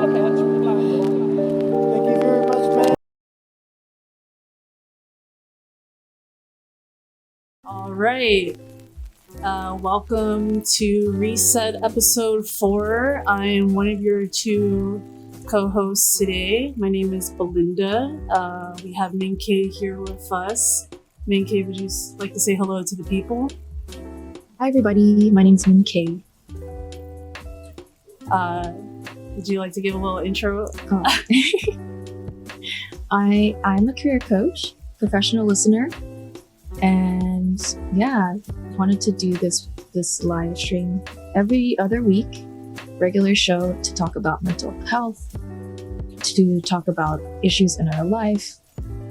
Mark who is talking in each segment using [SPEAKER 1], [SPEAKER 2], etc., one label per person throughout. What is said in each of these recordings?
[SPEAKER 1] Thank you very much, man.
[SPEAKER 2] All right. Welcome to Reset Episode 4. I am one of your two co-hosts today. My name is Belinda. We have MIINKAY here with us. MIINKAY, would you like to say hello to the people?
[SPEAKER 3] Hi everybody, my name is MIINKAY.
[SPEAKER 2] Would you like to give a little intro?
[SPEAKER 3] I'm a career coach, professional listener, and wanted to do this live stream every other week, regular show to talk about mental health, to talk about issues in our life,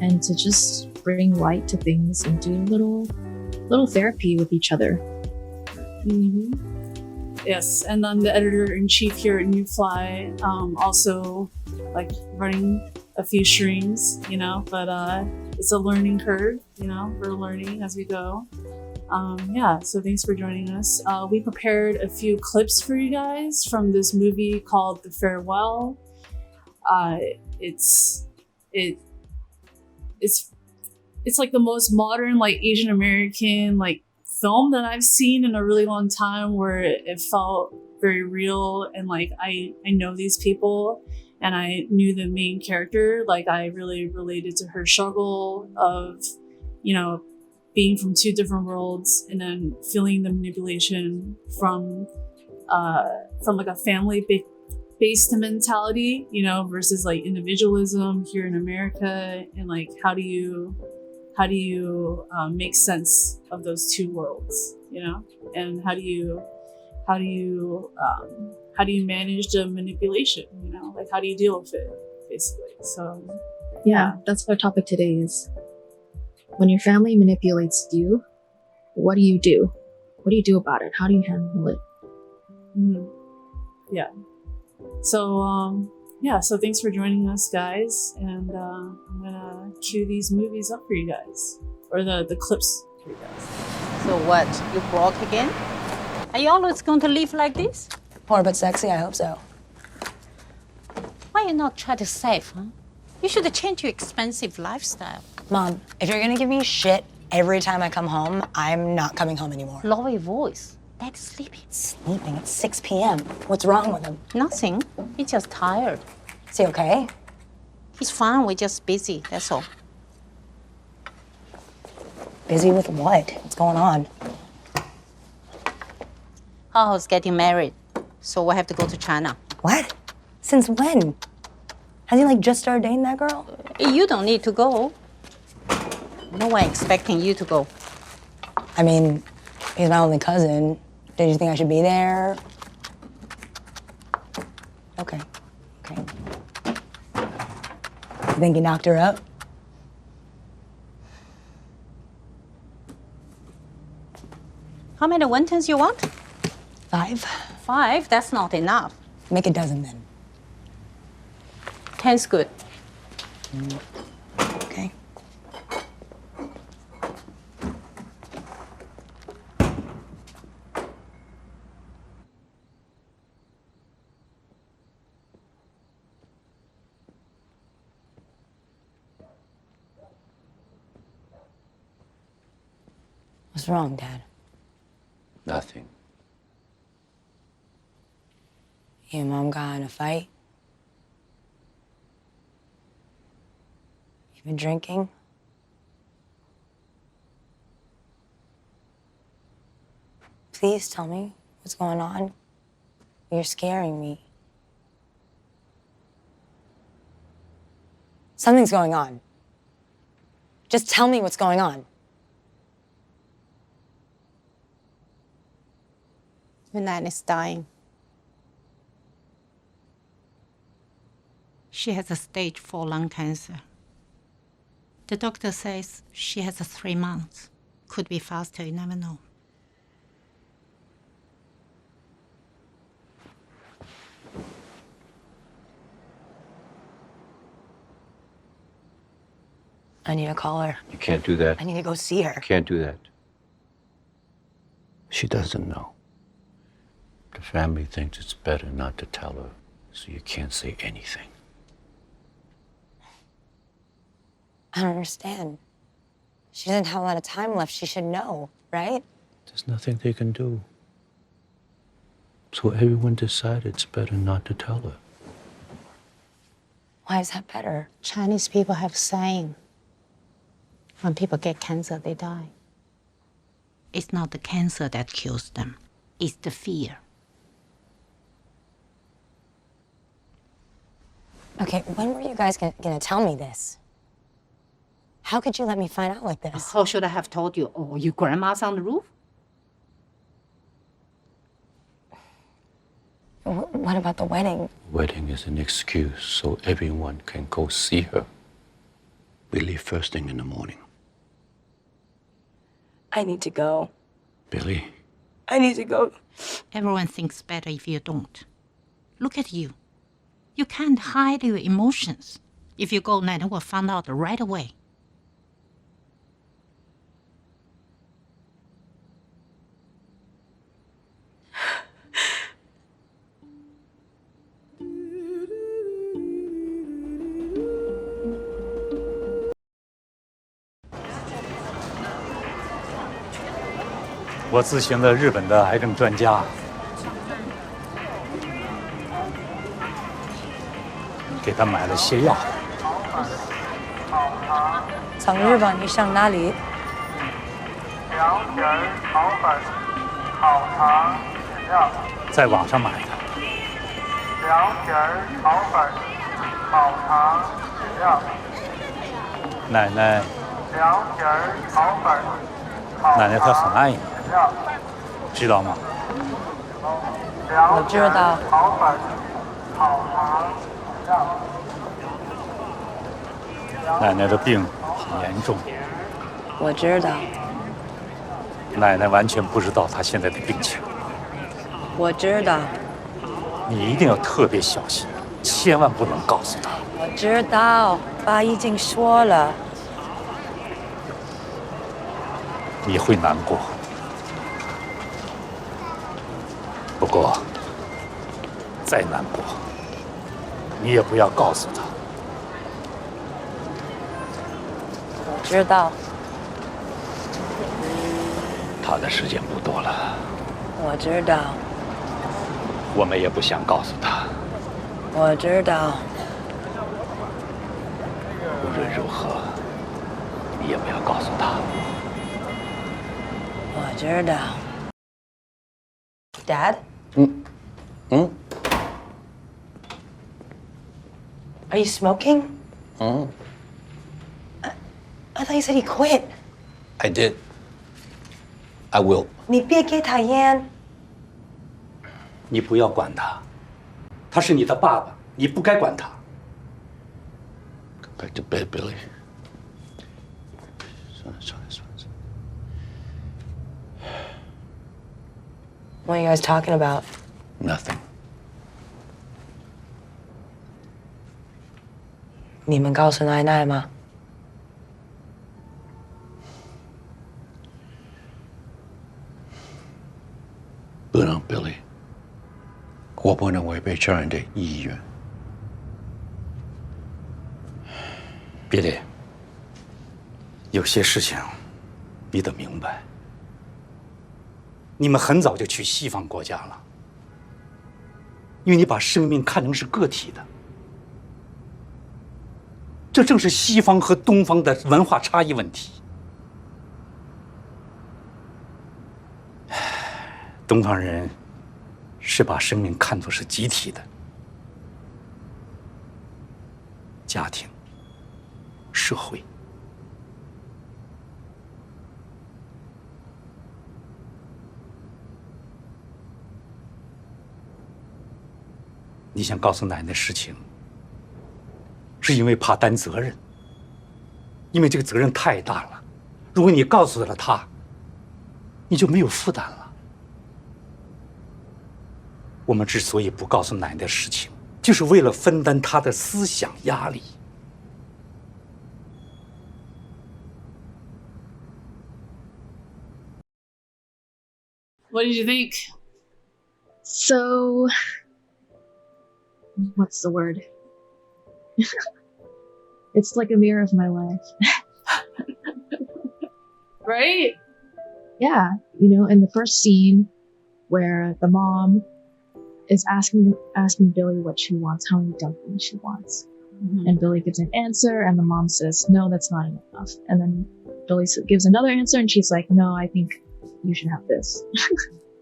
[SPEAKER 3] and to just bring light to things and do a little therapy with each other.
[SPEAKER 2] Yes, and I'm the editor-in-chief here at NÜFLY, also like running a few streams, but it's a learning curve, we're learning as we go. So thanks for joining us. We prepared a few clips for you guys from this movie called The Farewell. It's like the most modern, like Asian American, like film that I've seen in a really long time, where it felt very real, and like I know these people and I knew the main character. Like I really related to her struggle of, being from two different worlds and then feeling the manipulation from like a family based mentality, versus like individualism here in America, and like how do you make sense of those two worlds, and how do you manage the manipulation, like how do you deal with it, basically. So
[SPEAKER 3] that's what our topic today is. When your family manipulates you, what do you do? What do you do about it? How do you handle it?
[SPEAKER 2] So thanks for joining us, guys, and I'm gonna cue these movies up for you guys, or the clips for you guys.
[SPEAKER 4] So what, you broke again? Are you always going to live like this?
[SPEAKER 5] Poor but sexy, I hope so.
[SPEAKER 4] Why you not try to save, huh? You should change your expensive lifestyle.
[SPEAKER 5] Mom, if you're gonna give me shit every time I come home, I'm not coming home anymore.
[SPEAKER 4] Lower your voice. Dad's sleeping.
[SPEAKER 5] Sleeping at 6 p.m. What's wrong with him?
[SPEAKER 4] Nothing. He's just tired.
[SPEAKER 5] Is he okay?
[SPEAKER 4] He's fine. We're just busy. That's all.
[SPEAKER 5] Busy with what? What's going on?
[SPEAKER 4] Hao's getting married, so we'll have to go to China.
[SPEAKER 5] What? Since when? Has he just started dating that girl?
[SPEAKER 4] You don't need to go. No one expecting you to go.
[SPEAKER 5] I mean, he's my only cousin. Did you think I should be there? Okay. You think he knocked her up?
[SPEAKER 4] How many wontons you want?
[SPEAKER 5] 5.
[SPEAKER 4] 5? That's not enough.
[SPEAKER 5] Make a dozen then.
[SPEAKER 4] 10's good.
[SPEAKER 5] Okay. What's wrong, Dad?
[SPEAKER 6] Nothing.
[SPEAKER 5] You and Mom got in a fight? You been drinking? Please tell me what's going on. You're scaring me. Something's going on. Just tell me what's going on.
[SPEAKER 4] Your nan is dying. She has a stage 4 lung cancer. The doctor says she has 3 months. Could be faster, you never know.
[SPEAKER 5] I need to call her.
[SPEAKER 6] You can't do that.
[SPEAKER 5] I need to go see her.
[SPEAKER 6] You can't do that. She doesn't know. The family thinks it's better not to tell her. So you can't say anything.
[SPEAKER 5] I don't understand. She doesn't have a lot of time left. She should know, right?
[SPEAKER 6] There's nothing they can do. So everyone decided it's better not to tell her.
[SPEAKER 5] Why is that better?
[SPEAKER 4] Chinese people have saying, when people get cancer, they die. It's not the cancer that kills them. It's the fear.
[SPEAKER 5] Okay, when were you guys gonna tell me this? How could you let me find out like this?
[SPEAKER 4] How should I have told you? Oh, your grandma's on the roof?
[SPEAKER 5] What about the wedding?
[SPEAKER 6] Wedding is an excuse so everyone can go see her. We leave first thing in the morning.
[SPEAKER 5] I need to go.
[SPEAKER 6] Billy,
[SPEAKER 5] I need to go.
[SPEAKER 4] Everyone thinks better if you don't. Look at you. You can't hide your emotions. If you go, Nana will find out right away.
[SPEAKER 7] 我咨询了日本的癌症专家，给他买了些药。
[SPEAKER 5] 从日本你上哪里？
[SPEAKER 1] 凉皮儿、炒粉、烤肠、饮料。
[SPEAKER 7] 在网上买的。
[SPEAKER 1] 凉皮儿、炒粉、烤肠、饮料。
[SPEAKER 7] 奶奶，
[SPEAKER 1] 凉皮儿、炒粉、烤
[SPEAKER 7] 奶奶她很爱你，
[SPEAKER 1] 饮料。
[SPEAKER 7] 知道吗？
[SPEAKER 5] 我知道。
[SPEAKER 1] 炒粉、烤肠、饮料。
[SPEAKER 7] 奶奶的病很严重，
[SPEAKER 5] 我知道。
[SPEAKER 7] 奶奶完全不知道她现在的病情。
[SPEAKER 5] 我知道。
[SPEAKER 7] 你一定要特别小心，千万不能告诉她。
[SPEAKER 5] 我知道，爸已经说了。
[SPEAKER 7] 你会难过，不过再难过，你也不要告诉她。
[SPEAKER 5] 我知道。
[SPEAKER 6] 她的时间不多了，
[SPEAKER 5] 我知道。
[SPEAKER 6] 我们也不想告诉她。
[SPEAKER 5] 我知道。
[SPEAKER 6] 无论如何，你也不要告诉她。
[SPEAKER 5] 我知道。Dad? Are you smoking? I thought you said he quit.
[SPEAKER 6] I did. I will.
[SPEAKER 5] 你别给他烟。
[SPEAKER 7] 你不要管他，他是你的爸爸，你不该管他。
[SPEAKER 6] Go back to bed, Billy. 算了算了算了。
[SPEAKER 5] What are you guys talking about?
[SPEAKER 6] Nothing.
[SPEAKER 5] 你们告诉奶奶吗？
[SPEAKER 6] 不能 ，Billy。我不能违背家人的意愿。
[SPEAKER 7] Billy，有些事情你得明白。你们很早就去西方国家了，因为你把生命看成是个体的。这正是西方和东方的文化差异问题。东方人是把生命看作是集体的，家庭、社会。你想告诉奶奶事情，是因为怕担责任，因为这个责任太大了。如果你告诉了她，你就没有负担了。我们之所以不告诉奶奶事情，就是为了分担她的思想压力。
[SPEAKER 2] What did you think?
[SPEAKER 3] So, what's the word? It's like a mirror of my life.
[SPEAKER 2] Right?
[SPEAKER 3] Yeah, you know, in the first scene where the mom is asking Billy what she wants, how many dumplings she wants. And Billy gives an answer, and the mom says, no, that's not enough. And then Billy gives another answer, and she's like, no, I think you should have this.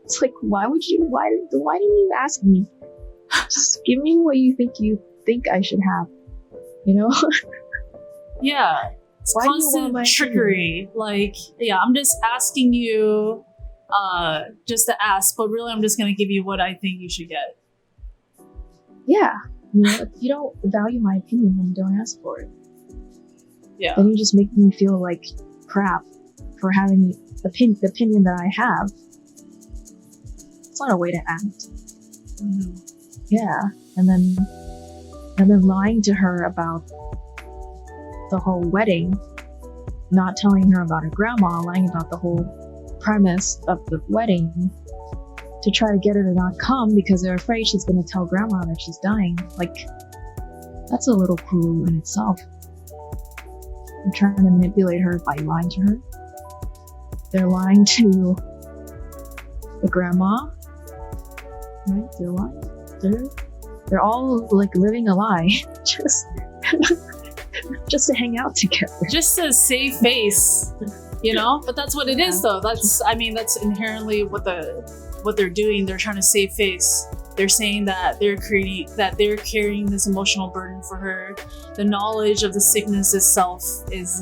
[SPEAKER 3] It's like, why didn't you ask me? Just give me what you think I should have, you know?
[SPEAKER 2] Yeah. It's
[SPEAKER 3] Why do you want
[SPEAKER 2] constant
[SPEAKER 3] my
[SPEAKER 2] trickery. Like, yeah, I'm just asking you just to ask, but really I'm just going to give you what I think you should get.
[SPEAKER 3] Yeah. You know, if you don't value my opinion, then don't ask for it.
[SPEAKER 2] Yeah.
[SPEAKER 3] Then you just make me feel like crap for having the opinion that I have. It's not a way to act. Yeah. And then lying to her about the whole wedding, not telling her about her grandma, lying about the whole premise of the wedding to try to get her to not come because they're afraid she's going to tell grandma that she's dying. Like, that's a little cruel in itself. I'm trying to manipulate her by lying to her. They're lying to the grandma, right? They're lying. They're all like living a lie, just to hang out together,
[SPEAKER 2] just to save face, you know. But that's what it is, though. That's inherently what they're doing. They're trying to save face. They're saying that they're carrying this emotional burden for her. The knowledge of the sickness itself is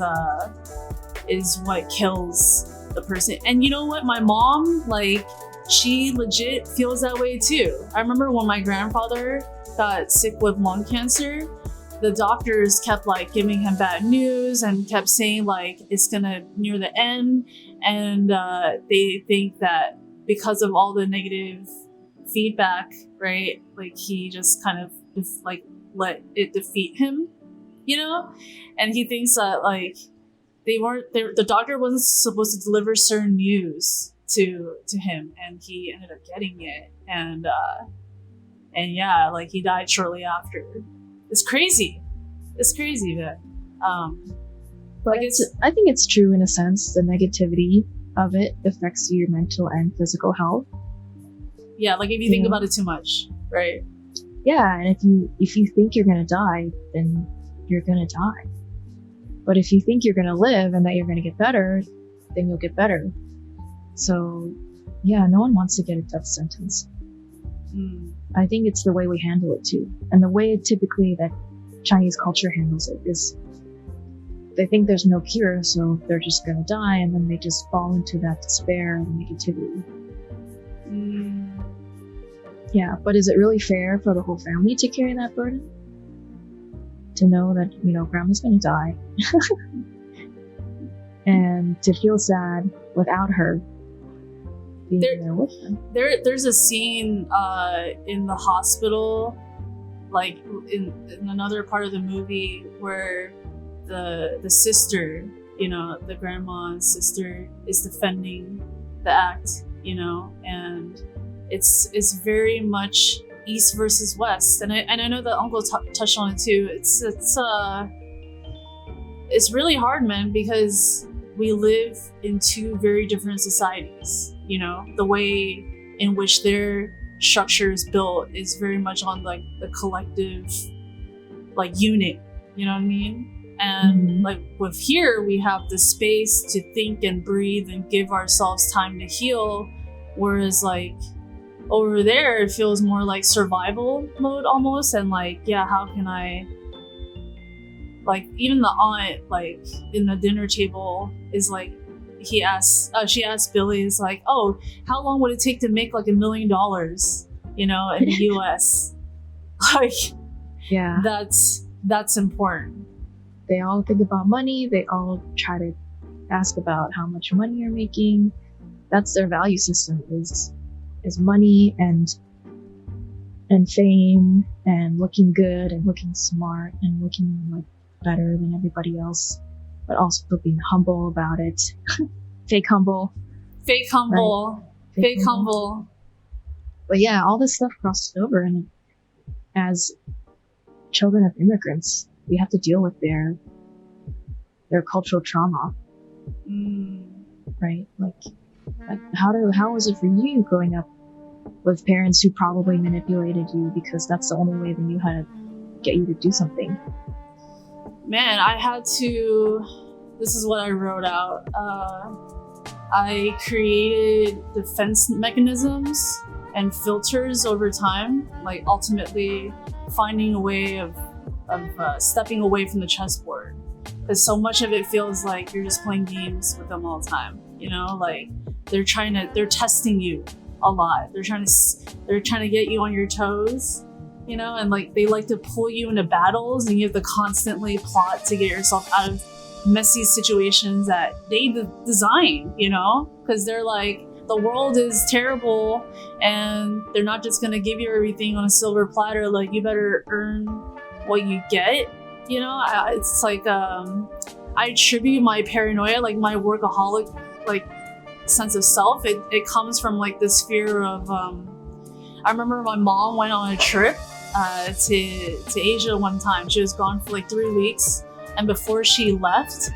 [SPEAKER 2] what kills the person. And you know what? My mom, like, she legit feels that way too. I remember when my grandfather got sick with lung cancer, the doctors kept like giving him bad news and kept saying like it's gonna near the end, and they think that because of all the negative feedback, right, like he just kind of like let it defeat him, you know. And he thinks that like the doctor wasn't supposed to deliver certain news to him, and he ended up getting it, and yeah, like he died shortly after. It's crazy, man.
[SPEAKER 3] But
[SPEAKER 2] like
[SPEAKER 3] I think it's true in a sense. The negativity of it affects your mental and physical health.
[SPEAKER 2] Yeah, like if you think about it too much, right?
[SPEAKER 3] Yeah, and if you think you're gonna die, then you're gonna die. But if you think you're gonna live and that you're gonna get better, then you'll get better. So, yeah, no one wants to get a death sentence. I think it's the way we handle it too, and the way typically that Chinese culture handles it is they think there's no cure, so they're just gonna die, and then they just fall into that despair and negativity. Yeah, but is it really fair for the whole family to carry that burden? To know that, you know, grandma's gonna die and to feel sad without her being there with them.
[SPEAKER 2] There's a scene in the hospital, like in another part of the movie, where the sister, you know, the grandma's sister, is defending the act, you know, and it's very much East versus West, and I know that Uncle touched on it too. It's really hard, man, because we live in two very different societies. You know, the way in which their structure is built is very much on like the collective, like, unit. You know what I mean? And like with here, we have the space to think and breathe and give ourselves time to heal, whereas like over there, it feels more like survival mode almost, and like, yeah, how can I, like, even the aunt, like, in the dinner table is like, she asked Billy, is like, oh, how long would it take to make like $1 million, you know, in the US? Like,
[SPEAKER 3] yeah,
[SPEAKER 2] that's important.
[SPEAKER 3] They all think about money. They all try to ask about how much money you're making. That's their value system, is money and fame and looking good and looking smart and looking like better than everybody else, but also being humble about it. Fake humble.
[SPEAKER 2] Right? Fake humble.
[SPEAKER 3] But yeah, all this stuff crosses over, and as children of immigrants, we have to deal with their cultural trauma, right? Like how was it for you growing up with parents who probably manipulated you because that's the only way they knew how to get you to do something?
[SPEAKER 2] Man, I had to. This is what I wrote out. I created defense mechanisms and filters over time, like ultimately finding a way of stepping away from the chessboard. Because so much of it feels like you're just playing games with them all the time. You know, like they're testing you a lot. They're trying to get you on your toes. You know, and like they like to pull you into battles, and you have to constantly plot to get yourself out of messy situations that they design, you know, because they're like, the world is terrible and they're not just going to give you everything on a silver platter. Like, you better earn what you get, you know. It's like I attribute my paranoia, like my workaholic like sense of self, it comes from like this fear of I remember my mom went on a trip to Asia one time. She was gone for like 3 weeks. And before she left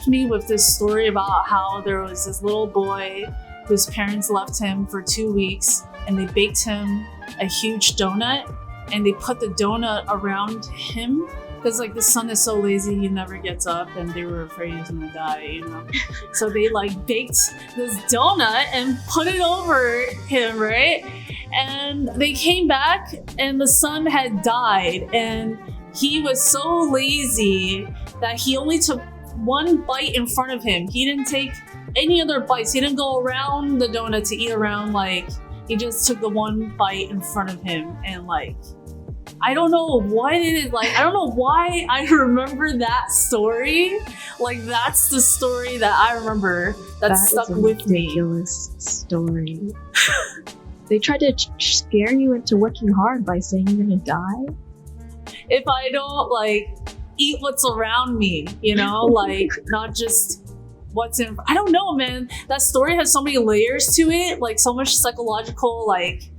[SPEAKER 2] me with this story about how there was this little boy whose parents left him for 2 weeks, and they baked him a huge donut, and they put the donut around him because like the son is so lazy he never gets up, and they were afraid he's gonna die, you know. So they like baked this donut and put it over him, right? And they came back and the son had died, and he was so lazy that he only took one bite in front of him. He didn't take any other bites. He didn't go around the donut to eat around. Like, he just took the one bite in front of him. And like, I don't know what it is. Like, I don't know why I remember that story. Like, that's the story that I remember that stuck with me.
[SPEAKER 3] Ridiculous story. They tried to scare you into working hard by saying you're gonna die.
[SPEAKER 2] If I don't like eat what's around me, you know, like not just what's in. I don't know, man. That story has so many layers to it, like so much psychological, like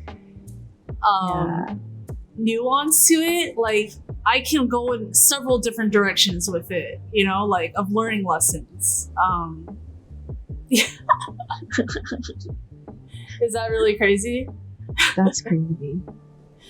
[SPEAKER 2] nuance to it. Like, I can go in several different directions with it, you know, like of learning lessons. Yeah. Is that really crazy?
[SPEAKER 3] That's crazy.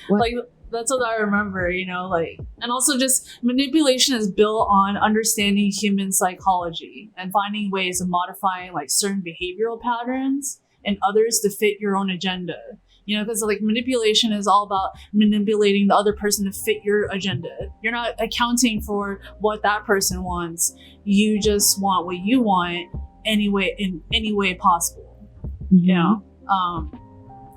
[SPEAKER 3] What?
[SPEAKER 2] Like, that's what I remember, you know, like, and also just manipulation is built on understanding human psychology and finding ways of modifying like certain behavioral patterns and others to fit your own agenda, you know, because like manipulation is all about manipulating the other person to fit your agenda. You're not accounting for what that person wants. You just want what you want anyway, in any way possible, you know?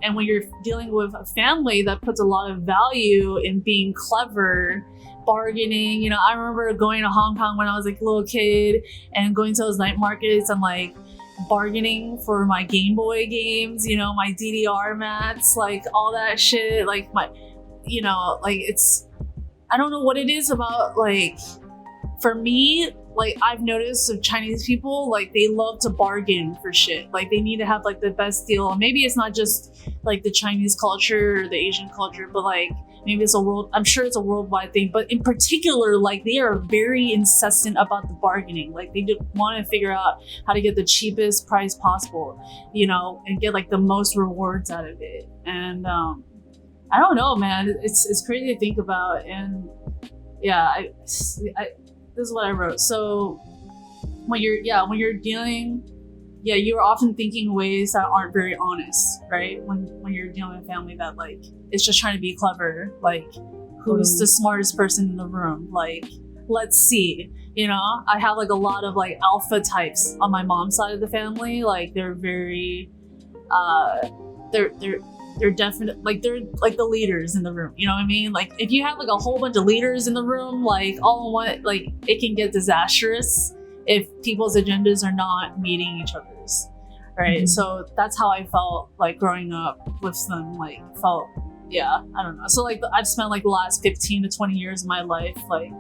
[SPEAKER 2] And when you're dealing with a family that puts a lot of value in being clever, bargaining, you know, I remember going to Hong Kong when I was like a little kid and going to those night markets and like bargaining for my Game Boy games, you know, my DDR mats, like all that shit, like my, you know, like it's, I don't know what it is about, like, for me, like I've noticed of Chinese people, like they love to bargain for shit. Like they need to have like the best deal. And maybe it's not just like the Chinese culture or the Asian culture, but like maybe it's I'm sure it's a worldwide thing. But in particular, like they are very incessant about the bargaining. Like they just want to figure out how to get the cheapest price possible, you know, and get like the most rewards out of it. And I don't know, man. It's crazy to think about. And yeah, this is what I wrote. So when you're dealing, you're often thinking ways that aren't very honest, right? When you're dealing with a family that like is just trying to be clever, like who's the smartest person in the room? Like, let's see, you know. I have like a lot of like alpha types on my mom's side of the family. Like they're very, they're definitely like they're like the leaders in the room, you know what I mean? Like if you have like a whole bunch of leaders in the room, like all in one, like it can get disastrous if people's agendas are not meeting each other's, right? So that's how I felt like growing up with them. Like felt, I don't know. So like I've spent like the last 15 to 20 years of my life like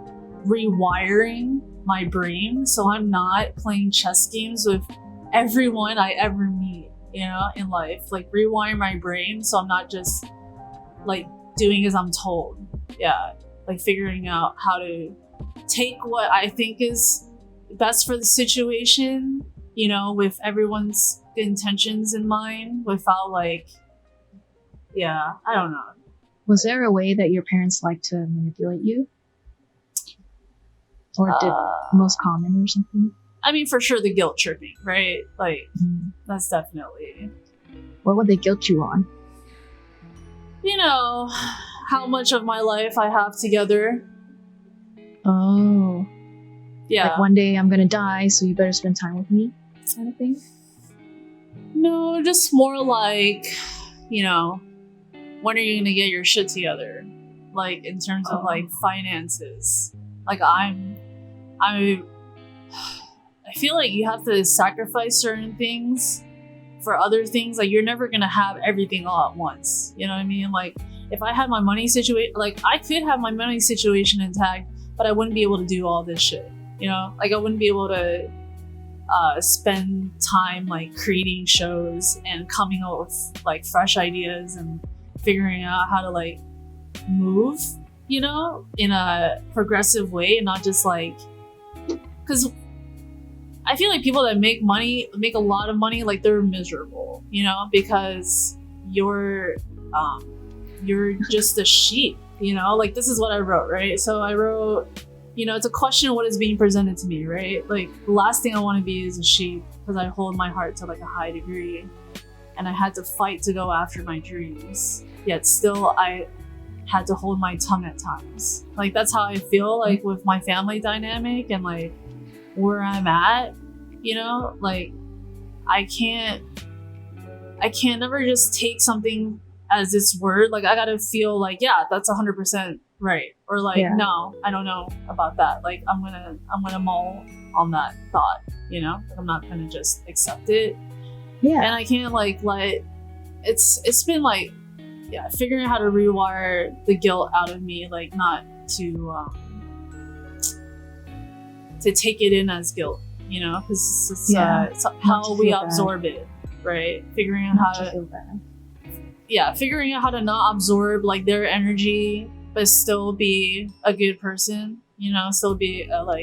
[SPEAKER 2] rewiring my brain so I'm not playing chess games with everyone I ever meet, you know, in life. Like rewire my brain so I'm not just like doing as I'm told. Yeah, like figuring out how to take what I think is best for the situation, you know, with everyone's intentions in mind, without like, yeah, I don't know.
[SPEAKER 3] Was there a way that your parents liked to manipulate you? Or did most common or something?
[SPEAKER 2] I mean, for sure the guilt tripping, right? Like, that's definitely.
[SPEAKER 3] What would they guilt you on?
[SPEAKER 2] You know, how much of my life I have together.
[SPEAKER 3] Oh.
[SPEAKER 2] Yeah.
[SPEAKER 3] Like one day I'm gonna die, so you better spend time with me, kind of thing?
[SPEAKER 2] No, just more like, you know, when are you gonna get your shit together? Like, in terms of like finances. Like, I feel like you have to sacrifice certain things for other things. Like, you're never gonna have everything all at once. You know what I mean? Like, if I had my money situation, like, I could have my money situation intact, but I wouldn't be able to do all this shit. You know, like, I wouldn't be able to spend time like creating shows and coming up with like fresh ideas and figuring out how to like move, you know, in a progressive way, and not just like, because I feel like people that make a lot of money, like, they're miserable, you know, because you're just a sheep, you know. Like, this is what I wrote, right? So I wrote, you know, it's a question of what is being presented to me, right? Like, the last thing I want to be is a sheep, because I hold my heart to like a high degree, and I had to fight to go after my dreams, yet still I had to hold my tongue at times. Like, that's how I feel like with my family dynamic and like where I'm at, you know. Like, I can't never just take something as its word. Like, I gotta feel like, yeah, that's 100% right, or like, no, I don't know about that. Like, I'm gonna mull on that thought, you know. Like, I'm not gonna just accept it. Yeah. And I can't like let it's been like, yeah, figuring out how to rewire the guilt out of me, like, not to take it in as guilt, you know, because it's how we absorb it, right? Figuring out how to feel bad. Yeah, figuring out how to not absorb like their energy, but still be a good person, you know, still be a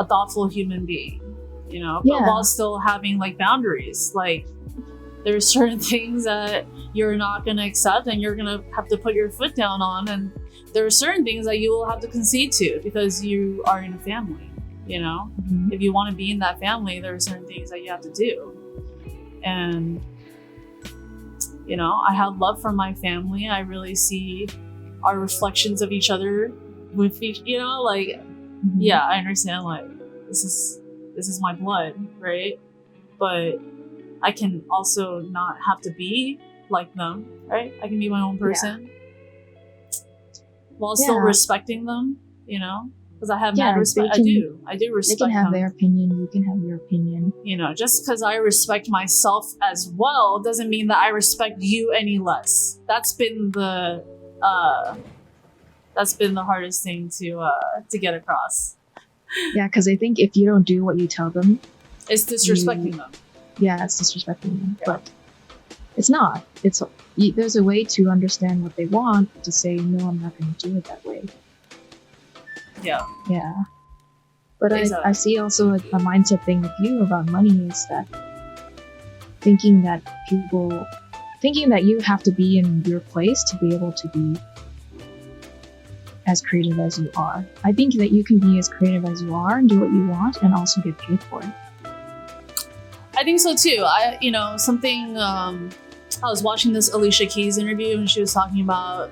[SPEAKER 2] thoughtful human being, you know, but while still having like boundaries. Like, there's certain things that you're not going to accept and you're going to have to put your foot down on, and there are certain things that you will have to concede to because you are in a family, you know. If you want to be in that family, there are certain things that you have to do. And, you know, I have love for my family. I really see our reflections of each other with each, you know, like, yeah, I understand, like, this is my blood, right? But I can also not have to be like them, right? I can be my own person while still respecting them, you know, because I have mad respect. I do respect them.
[SPEAKER 3] They can have their opinion. You can have your opinion.
[SPEAKER 2] You know, just because I respect myself as well doesn't mean that I respect you any less. That's been the hardest thing to get across.
[SPEAKER 3] Yeah, because I think if you don't do what you tell them,
[SPEAKER 2] it's disrespecting them.
[SPEAKER 3] Yeah, it's disrespecting them. Yeah. But it's not. There's a way to understand what they want, to say, no, I'm not going to do it that way.
[SPEAKER 2] Yeah.
[SPEAKER 3] Yeah. But I see also a mindset thing with you about money is that thinking that you have to be in your place to be able to be as creative as you are. I think that you can be as creative as you are and do what you want and also get paid for it.
[SPEAKER 2] I think so too. I was watching this Alicia Keys interview and she was talking about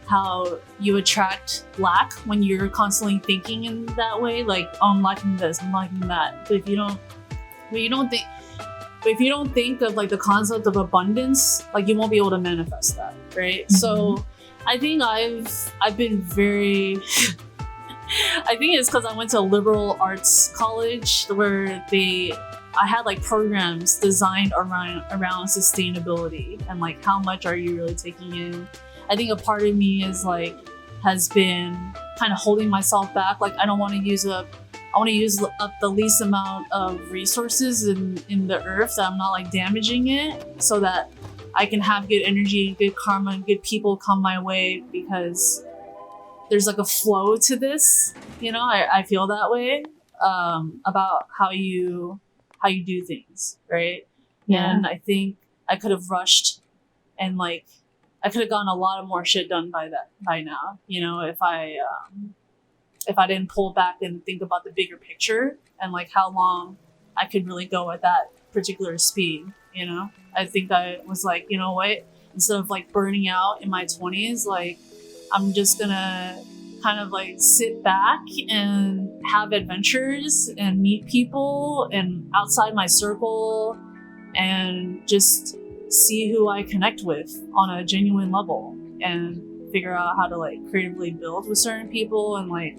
[SPEAKER 2] how you attract lack when you're constantly thinking in that way, like, oh, I'm lacking this, I'm lacking that. But if you don't think of like the concept of abundance, like, you won't be able to manifest that, right? So I think I've been very I think it's because I went to a liberal arts college where I had like programs designed around sustainability and like how much are you really taking in. I think a part of me has been kind of holding myself back. Like, I want to use up the least amount of resources in the earth, that I'm not like damaging it, so that I can have good energy, good karma, and good people come my way because there's like a flow to this. You know, I feel that way about how you do things, right?
[SPEAKER 3] Yeah.
[SPEAKER 2] And I think I could have rushed and like I could have gotten a lot of more shit done by now. You know, if I didn't pull back and think about the bigger picture and like how long I could really go at that particular speed. You know, I think I was like, you know what? Instead of like burning out in my 20s, like I'm just gonna kind of like sit back and have adventures and meet people and outside my circle and just see who I connect with on a genuine level and figure out how to like creatively build with certain people and like,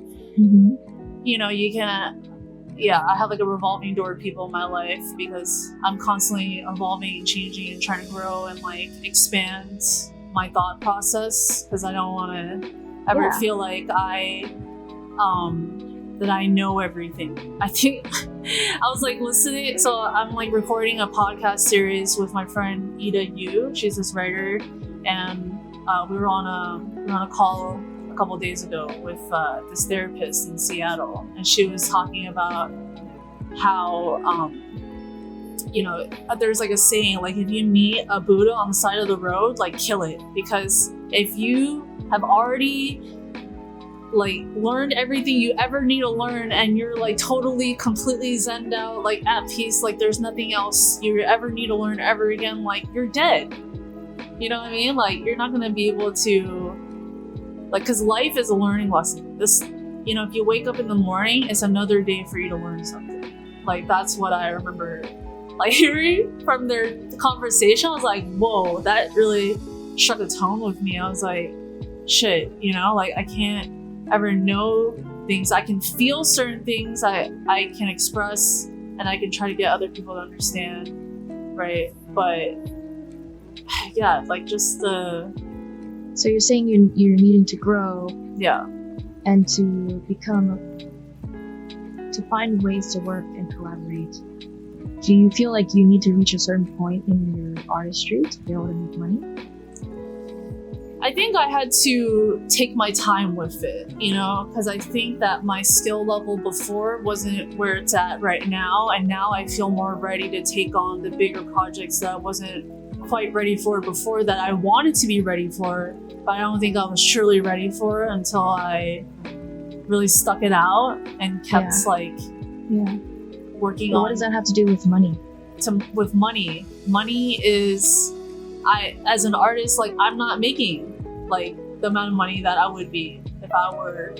[SPEAKER 2] you know, you can, I have like a revolving door of people in my life because I'm constantly evolving and changing and trying to grow and like expand my thought process because I don't want to ever feel like that I know everything. I think I was like listening, so I'm like recording a podcast series with my friend Ida Yu. She's this writer, and we were on a call a couple days ago with this therapist in Seattle, and she was talking about how you know, there's like a saying like if you meet a Buddha on the side of the road, like kill it, because if you have already like learned everything you ever need to learn and you're like totally completely zenned out, like at peace, like there's nothing else you ever need to learn ever again, like you're dead. You know what I mean? Like you're not gonna be able to like, because life is a learning lesson. This, you know, if you wake up in the morning, it's another day for you to learn something. Like that's what I remember like hearing from their conversation. I was like, whoa, that really struck a tone with me. I was like, shit, you know, like I can't ever know things. I can feel certain things I can express and I can try to get other people to understand, right? But yeah, like just the...
[SPEAKER 3] So you're saying you're needing to grow, and to find ways to work and collaborate. Do you feel like you need to reach a certain point in your artistry to be able to make money?
[SPEAKER 2] I think I had to take my time with it, you know, because I think that my skill level before wasn't where it's at right now, and now I feel more ready to take on the bigger projects that I wasn't quite ready for before, that I wanted to be ready for, but I don't think I was truly ready for until I really stuck it out and kept working on.
[SPEAKER 3] What does that have to do with money?
[SPEAKER 2] With money is, as an artist, like I'm not making like the amount of money that I would be if I were,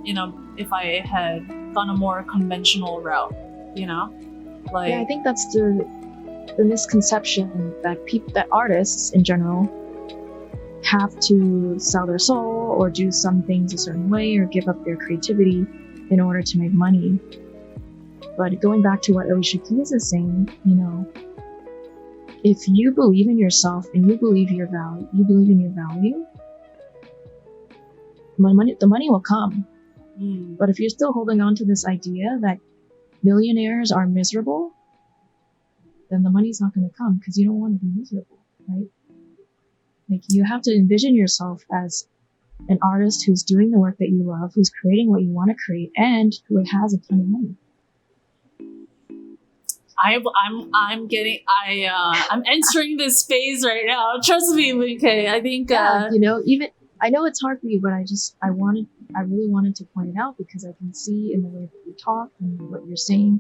[SPEAKER 2] you know, if I had gone a more conventional route, you know, like
[SPEAKER 3] I think that's the misconception that artists in general have to sell their soul or do some things a certain way or give up their creativity in order to make money. But going back to what Alicia Keys is saying, you know, if you believe in yourself and you believe in your value, the money will come. But if you're still holding on to this idea that millionaires are miserable, then the money's not going to come because you don't want to be miserable, right? Like you have to envision yourself as an artist who's doing the work that you love, who's creating what you want to create, and who has a ton of money.
[SPEAKER 2] I'm entering this phase right now. Trust me, MIINKAY. I think
[SPEAKER 3] you know, even I know it's hard for you, but I really wanted to point it out because I can see in the way that you talk and what you're saying,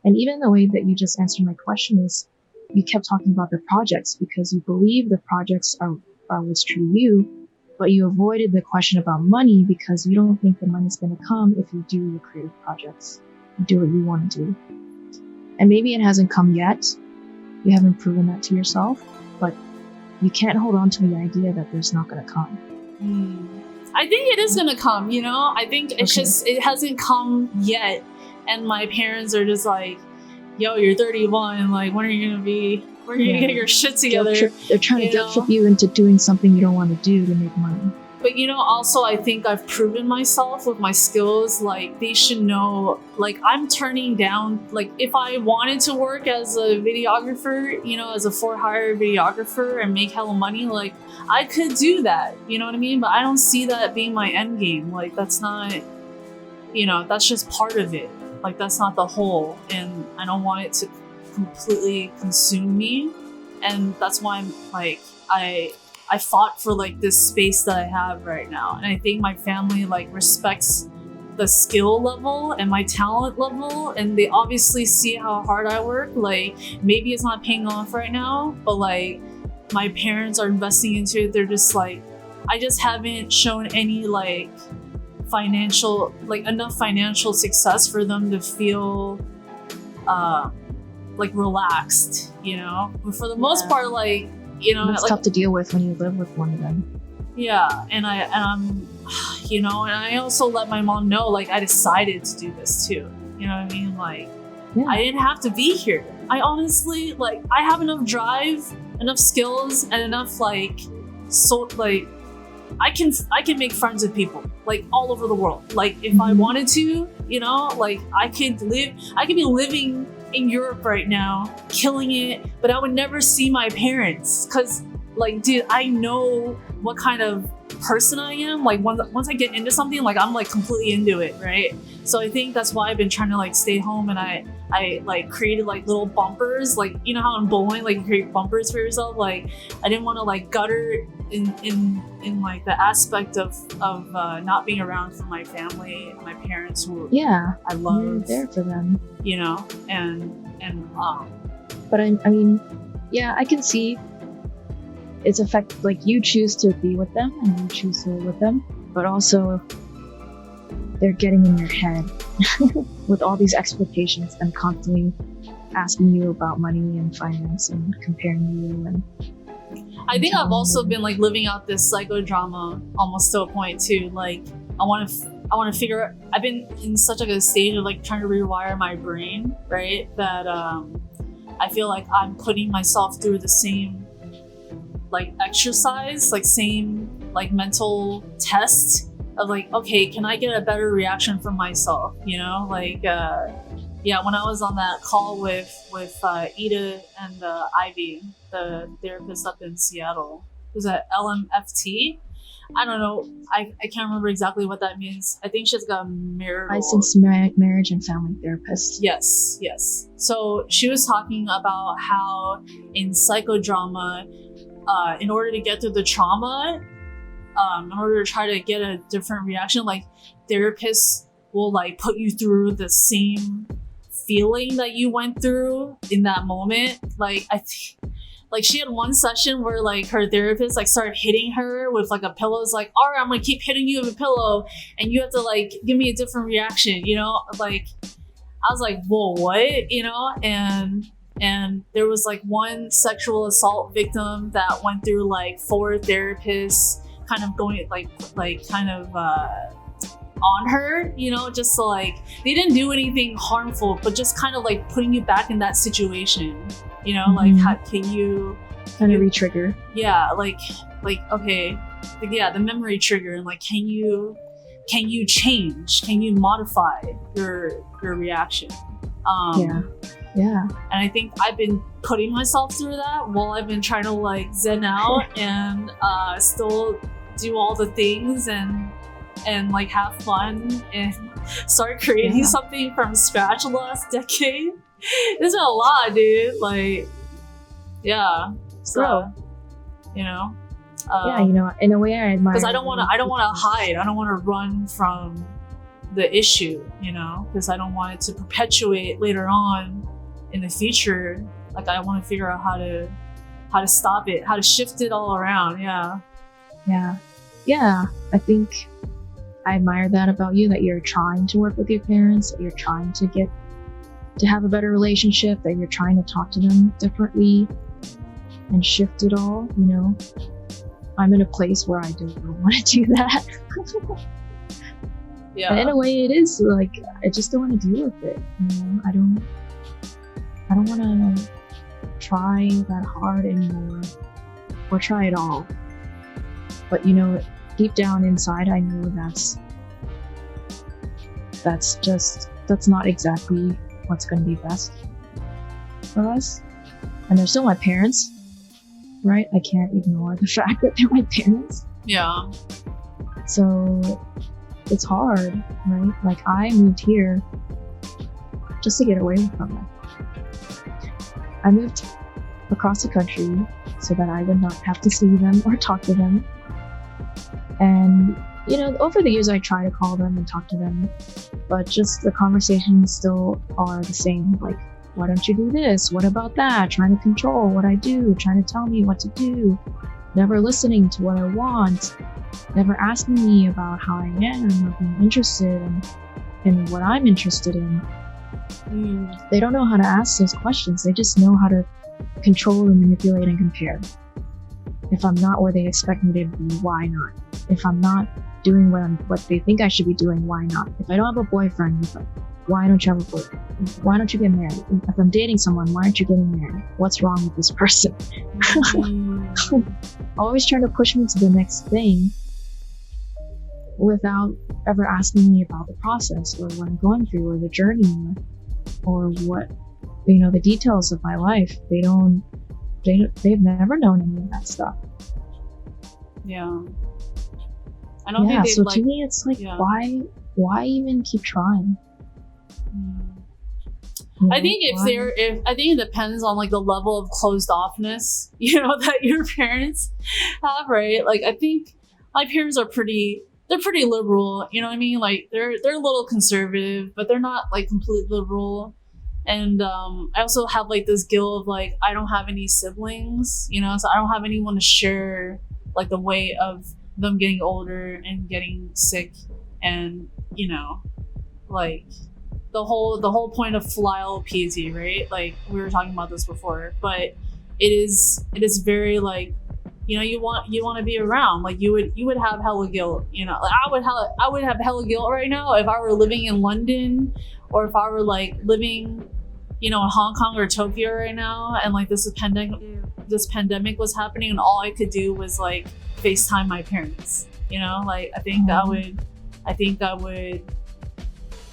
[SPEAKER 3] and even the way that you just answered my question is you kept talking about the projects because you believe the projects are what's true to you, but you avoided the question about money because you don't think the money's going to come if you do your creative projects, you do what you want to do. And maybe it hasn't come yet. You haven't proven that to yourself, but you can't hold on to the idea that there's not going to come.
[SPEAKER 2] I think it is going to come, you know? I think it's just, it hasn't come yet. And my parents are just like, yo, you're 31. Like, when are you going to get your shit together?
[SPEAKER 3] They're trying to guilt trip you into doing something you don't want to do to make money.
[SPEAKER 2] But you know, also I think I've proven myself with my skills. Like they should know, like I'm turning down, like if I wanted to work as a videographer, you know, as a for-hire videographer and make hella money, like I could do that, you know what I mean? But I don't see that being my end game. Like that's not, you know, that's just part of it. Like that's not the whole, and I don't want it to completely consume me. And that's why I'm like, I fought for like this space that I have right now. And I think my family like respects the skill level and my talent level, and they obviously see how hard I work. Like maybe it's not paying off right now, but like my parents are investing into it. They're just like, I just haven't shown any like financial, like enough financial success for them to feel like relaxed, you know? But for the most part, like, you know,
[SPEAKER 3] it's
[SPEAKER 2] like,
[SPEAKER 3] tough to deal with when you live with one of them.
[SPEAKER 2] Yeah, and I'm, you know, and I also let my mom know, like, I decided to do this too. You know what I mean? Like,
[SPEAKER 3] Yeah.
[SPEAKER 2] I didn't have to be here. I honestly, like, I have enough drive, enough skills, and enough, like, so, like, I can make friends with people, like, all over the world. Like, if I wanted to, you know, like, I could be living in Europe right now, killing it, but I would never see my parents, because like, dude, I know what kind of person I am. Like once I get into something, like I'm like completely into it, right? So I think that's why I've been trying to like stay home, and I like created like little bumpers, like you know how in bowling like you create bumpers for yourself. Like I didn't want to like gutter in like the aspect of not being around for my family and my parents who I love.
[SPEAKER 3] You're there for them,
[SPEAKER 2] you know, and
[SPEAKER 3] but I mean, yeah, I can see it's affect, like you choose to be with them and you choose to live with them, but also they're getting in your head with all these expectations and constantly asking you about money and finance and comparing you. And
[SPEAKER 2] I think I've also been like living out this psychodrama almost to a point too. Like I want to figure out, I've been in such like a stage of like trying to rewire my brain, right? That I feel like I'm putting myself through the same like exercise, like same like mental test of like, okay, can I get a better reaction from myself? You know, like yeah, when I was on that call with Ida and Ivy, the therapist up in Seattle, who's at LMFT. I don't know, I can't remember exactly what that means. I think she's got a marital...
[SPEAKER 3] Licensed marriage and family therapist.
[SPEAKER 2] Yes. So she was talking about how in psychodrama, in order to get through the trauma, in order to try to get a different reaction, like therapists will like put you through the same feeling that you went through in that moment. Like like she had one session where like her therapist like started hitting her with like a pillow. It's like, all right, I'm gonna keep hitting you with a pillow and you have to like give me a different reaction, you know? Like I was like, whoa, what? You know? And there was like one sexual assault victim that went through like 4 therapists kind of going like kind of on her, you know, just so like they didn't do anything harmful, but just kind of like putting you back in that situation, you know, like how can you
[SPEAKER 3] kind of re-trigger?
[SPEAKER 2] Yeah, like okay, like, yeah, the memory trigger, and like can you change? Can you modify your reaction? Yeah. And I think I've been putting myself through that while I've been trying to like zen out and still do all the things and like have fun and start creating something from scratch last decade. It's been a lot, dude. Like, yeah. So, you know.
[SPEAKER 3] Yeah, you know, in a way I admire.
[SPEAKER 2] Because I don't want to hide. I don't want to run from the issue, you know, because I don't want it to perpetuate later on in the future. Like I want to figure out how to stop it, how to shift it all around.
[SPEAKER 3] Yeah, I think I admire that about you, that you're trying to work with your parents, that you're trying to have a better relationship, that you're trying to talk to them differently and shift it all, you know. I'm in a place where I don't want to do that.
[SPEAKER 2] Yeah.
[SPEAKER 3] And in a way it is like I just don't want to deal with it, you know. I don't want to try that hard anymore or try it all. But you know, deep down inside, I know that's not exactly what's going to be best for us. And they're still my parents, right? I can't ignore the fact that they're my parents.
[SPEAKER 2] Yeah.
[SPEAKER 3] So it's hard, right? Like, I moved here just to get away from them. I moved across the country so that I would not have to see them or talk to them. And, you know, over the years I try to call them and talk to them, but just the conversations still are the same. Like, why don't you do this? What about that? Trying to control what I do, trying to tell me what to do, never listening to what I want, never asking me about how I am or being interested in what I'm interested in. They don't know how to ask those questions. They just know how to control and manipulate and compare. If I'm not where they expect me to be, why not? If I'm not doing what they think I should be doing, why not? If I don't have a boyfriend, why don't you have a boyfriend? Why don't you get married? If I'm dating someone, why aren't you getting married? What's wrong with this person? Always trying to push me to the next thing without ever asking me about the process or what I'm going through or the journey or what, you know, the details of my life. They've never known any of that stuff.
[SPEAKER 2] Yeah. I don't
[SPEAKER 3] Yeah,
[SPEAKER 2] think
[SPEAKER 3] so
[SPEAKER 2] like,
[SPEAKER 3] to me it's like,
[SPEAKER 2] yeah.
[SPEAKER 3] why even keep trying? You know,
[SPEAKER 2] I think I think it depends on like the level of closed offness, you know, that your parents have, right? Like, I think my parents are they're pretty liberal, you know what I mean? Like, they're a little conservative, but they're not like complete liberal. And I also have like this guilt of like, I don't have any siblings, you know, so I don't have anyone to share like the weight of them getting older and getting sick, and, you know, like the whole point of filial piety, right? Like, we were talking about this before, but it is very like, you know, you want to be around. Like, you would have hella guilt, you know. Like, I would have hella guilt right now if I were living in London, or if I were like living, you know, in Hong Kong or Tokyo right now, and like this pandemic was happening, and all I could do was like FaceTime my parents, you know. Like, I think I would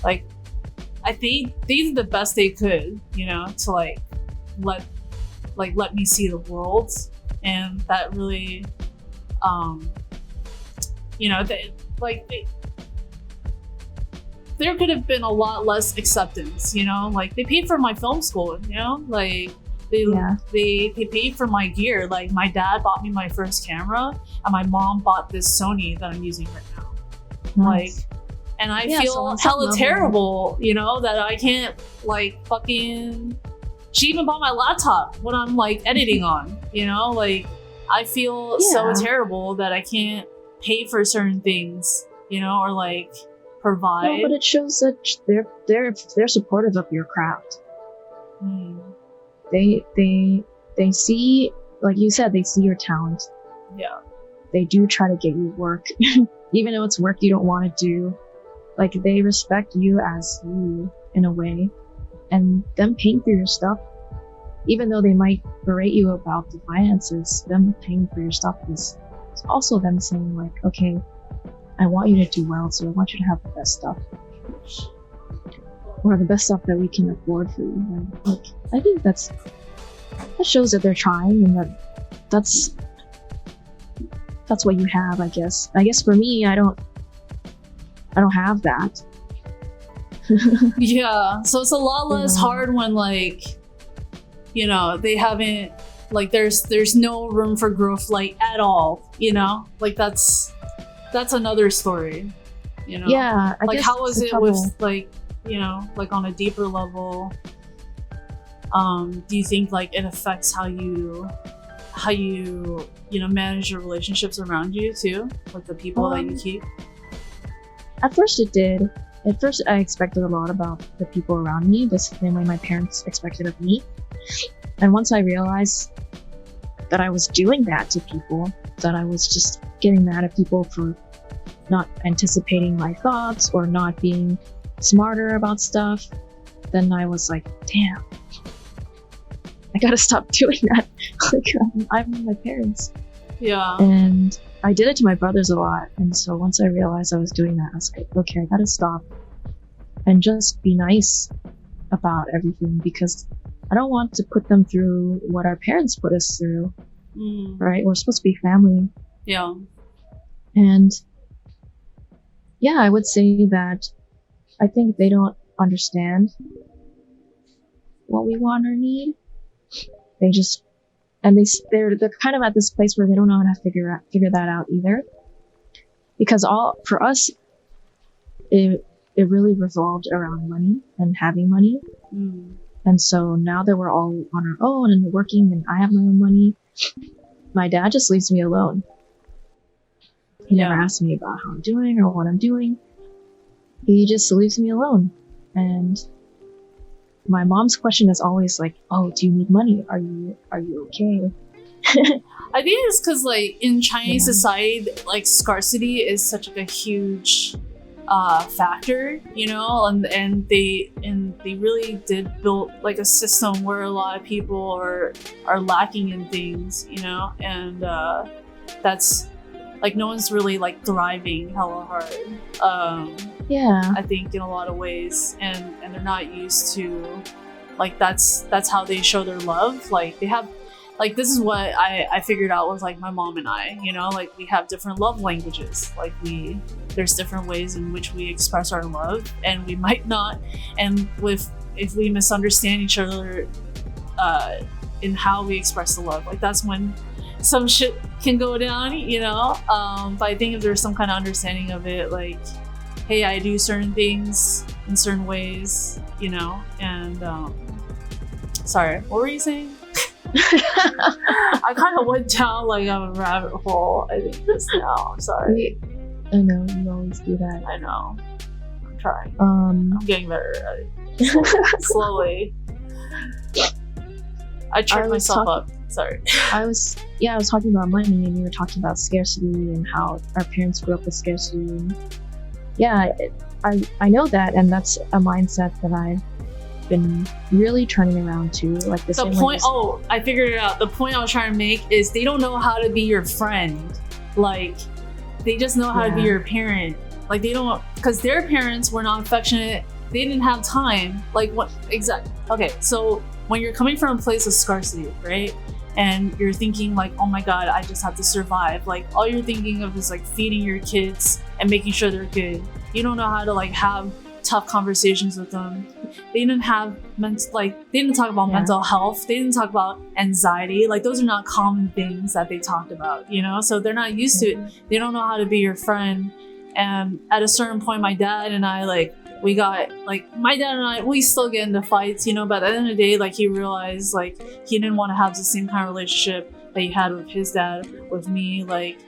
[SPEAKER 2] like, I think they did the best they could, you know, to like let me see the world. And that really, you know, there could have been a lot less acceptance, you know. Like, they paid for my film school, you know, like they paid for my gear. Like, my dad bought me my first camera, and my mom bought this Sony that I'm using right now.
[SPEAKER 3] Nice.
[SPEAKER 2] Like, and I
[SPEAKER 3] Yeah,
[SPEAKER 2] feel
[SPEAKER 3] so on some
[SPEAKER 2] hella
[SPEAKER 3] level,
[SPEAKER 2] terrible, you know, that I can't like fucking. She even bought my laptop when I'm like editing on, you know, like, I feel so terrible that I can't pay for certain things, you know, or like provide.
[SPEAKER 3] No, but it shows that they're supportive of your craft. They see, like you said, they see your talent.
[SPEAKER 2] Yeah.
[SPEAKER 3] They do try to get you work, even though it's work you don't want to do. Like, they respect you as you in a way, and them paying for your stuff, even though they might berate you about the finances, them paying for your stuff is also them saying like, okay, I want you to do well, so I want you to have the best stuff, or the best stuff that we can afford for you. And like, I think that shows that they're trying, and that's what you have. I guess for me, I don't have that.
[SPEAKER 2] Yeah, so it's a lot less hard when, like, you know, they haven't, like, there's no room for growth, like, at all, you know. Like, that's another story, you know.
[SPEAKER 3] Yeah, I
[SPEAKER 2] like,
[SPEAKER 3] guess
[SPEAKER 2] how is it
[SPEAKER 3] trouble
[SPEAKER 2] with, like, you know, like, on a deeper level, do you think like it affects how you know, manage your relationships around you too, like the people that you keep?
[SPEAKER 3] At first it did. At first I expected a lot about the people around me, the same way my parents expected of me. And once I realized that I was doing that to people, that I was just getting mad at people for not anticipating my thoughts or not being smarter about stuff, then I was like, damn, I gotta stop doing that. Like, I'm my parents.
[SPEAKER 2] Yeah.
[SPEAKER 3] And I did it to my brothers a lot. And so once I realized I was doing that, I was like, okay, I gotta stop and just be nice about everything, because I don't want to put them through what our parents put us through, right? We're supposed to be family.
[SPEAKER 2] Yeah.
[SPEAKER 3] And yeah, I would say that I think they don't understand what we want or need. They just, and they're kind of at this place where they don't know how to figure that out either. Because for us, it really revolved around money and having money. And so now that we're all on our own and working and I have my own money, my dad just leaves me alone. He never asks me about how I'm doing or what I'm doing. He just leaves me alone. And my mom's question is always like, oh, do you need money? Are you okay?
[SPEAKER 2] I think it's because like in Chinese society, like scarcity is such like a huge factor, you know, and they really did build like a system where a lot of people are lacking in things, you know, and that's like no one's really like thriving hella hard. I think in a lot of ways, and they're not used to like that's how they show their love. Like they have like this is what I figured out with like my mom and I, you know, like we have different love languages. Like there's different ways in which we express our love, and we might not, and if we misunderstand each other in how we express the love, like that's when some shit can go down, you know. But I think if there's some kind of understanding of it, like, hey, I do certain things in certain ways, you know, and sorry, what were you saying? I kind of went down like a rabbit hole, I think, just now. I'm sorry.
[SPEAKER 3] I know, you always do that.
[SPEAKER 2] I know. I'm trying. I'm getting better. Slowly. I tripped myself up. Sorry.
[SPEAKER 3] I was talking about money, and you were talking about scarcity and how our parents grew up with scarcity. And yeah, I know that, and that's a mindset that I've been really turning around to. Like the same
[SPEAKER 2] point. Oh, I figured it out. The point I was trying to make is they don't know how to be your friend. Like they just know how to be your parent. Like they don't, because their parents were not affectionate. They didn't have time. Like what exactly? Okay, so when you're coming from a place of scarcity, right? And you're thinking like, oh my God, I just have to survive. Like all you're thinking of is like feeding your kids and making sure they're good. You don't know how to like have tough conversations with them. They didn't have they didn't talk about mental health. They didn't talk about anxiety. Like those are not common things that they talked about, you know? So they're not used to it. They don't know how to be your friend. And at a certain point, my dad and I, like, we got, like, my dad and I, we still get into fights, you know, but at the end of the day, like, he realized, like, he didn't want to have the same kind of relationship that he had with his dad, with me. Like,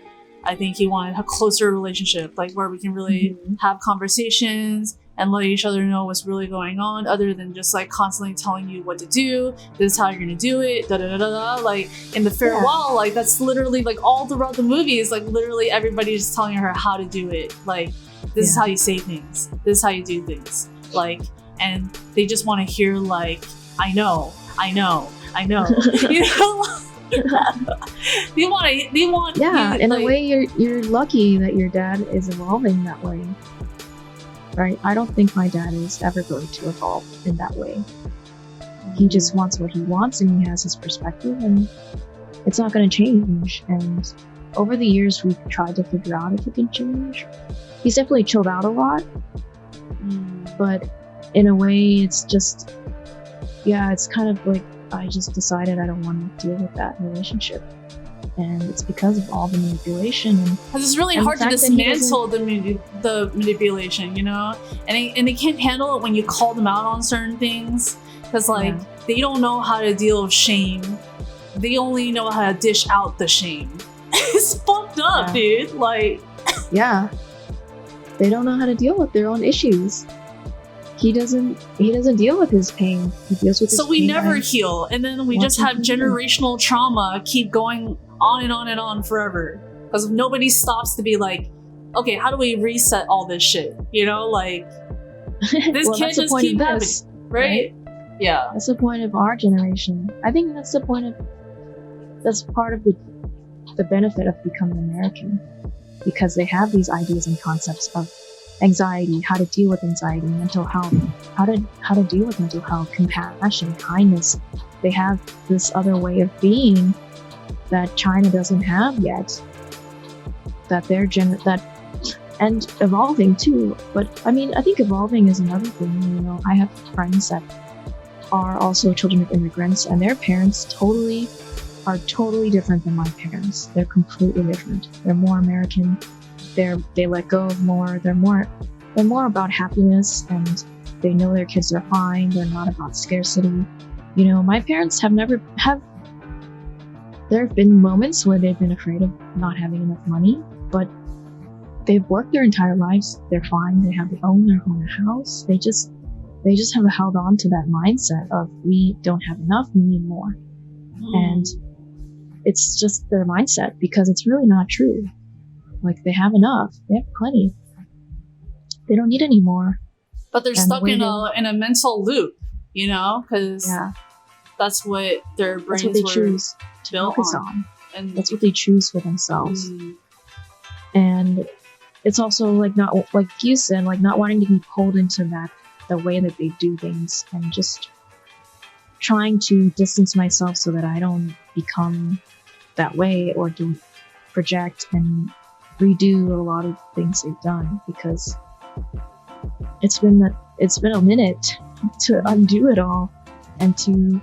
[SPEAKER 2] I think he wanted a closer relationship, like, where we can really have conversations and let each other know what's really going on, other than just, like, constantly telling you what to do, this is how you're gonna do it, da-da-da-da-da. Like, in The Farewell, like, that's literally, like, all throughout the movie is, like, literally everybody just telling her how to do it. Like, this is how you say things. This is how you do things. Like, and they just want to hear like, I know. You know, they want.
[SPEAKER 3] Yeah,
[SPEAKER 2] you,
[SPEAKER 3] in
[SPEAKER 2] like,
[SPEAKER 3] a way, you're lucky that your dad is evolving that way, right? I don't think my dad is ever going to evolve in that way. He just wants what he wants, and he has his perspective, and it's not going to change. And over the years, we've tried to figure out if it can change. He's definitely chilled out a lot, but in a way, it's just, it's kind of like I just decided I don't want to deal with that relationship, and it's because of all the manipulation. Because
[SPEAKER 2] it's really hard to dismantle the manipulation, you know, and they can't handle it when you call them out on certain things, because like they don't know how to deal with shame. They only know how to dish out the shame. It's fucked up, dude. Like, they don't know how to deal with their own issues. He doesn't deal with his pain. He deals with his pain. So we never heal, and then we just have generational trauma keep going on and on and on forever, because nobody stops to be like, okay, how do we reset all this shit? You know, like this can't just keep happening, right? Yeah,
[SPEAKER 3] that's the point of our generation. I think that's the point of. That's part of the the benefit of becoming American, because they have these ideas and concepts of anxiety, how to deal with anxiety, mental health, how to deal with mental health, compassion, kindness. They have this other way of being that China doesn't have yet. That they're and evolving too. But I mean, I think evolving is another thing. You know, I have friends that are also children of immigrants, and their parents are totally different than my parents. They're completely different. They're more American. They let go of more. They're more about happiness, and they know their kids are fine. They're not about scarcity. You know, my parents there have been moments where they've been afraid of not having enough money, but they've worked their entire lives. They're fine. They have their own house. They just have held on to that mindset of, we don't have enough, we need more. And it's just their mindset, because it's really not true. Like, they have enough. They have plenty. They don't need any more.
[SPEAKER 2] But they're stuck in a mental loop, you know, because that's what their brains
[SPEAKER 3] that's what they
[SPEAKER 2] were
[SPEAKER 3] choose to
[SPEAKER 2] built
[SPEAKER 3] focus
[SPEAKER 2] on.
[SPEAKER 3] And that's what they choose for themselves. And it's also like, not like you said, like not wanting to be pulled into the way that they do things, and just trying to distance myself so that I don't become that way or do project and redo a lot of things they've done, because it's been a minute to undo it all and to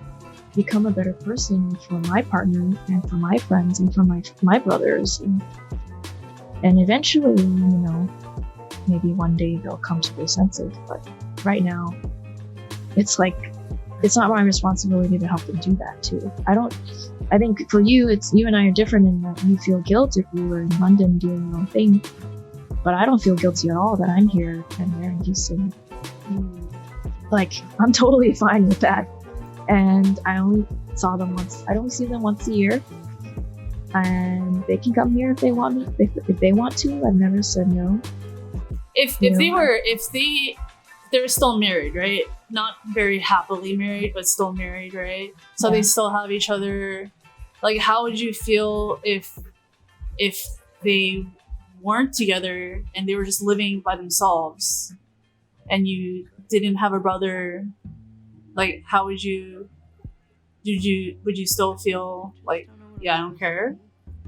[SPEAKER 3] become a better person for my partner and for my friends and for my brothers, and eventually, you know, maybe one day they'll come to their senses. But right now, it's like, it's not my responsibility to help them do that too. I think for you, you and I are different in that you feel guilt if you were in London doing your own thing, but I don't feel guilty at all that I'm here and they're in Houston. Like, I'm totally fine with that. And I only saw them once. I only see them once a year, and they can come here if they want me. If they want to, I've never said no.
[SPEAKER 2] If they were still married, right? Not very happily married, but still married, right? So they still have each other. Like, how would you feel if they weren't together and they were just living by themselves, and you didn't have a brother? Like, how would you still feel like, yeah, I don't care?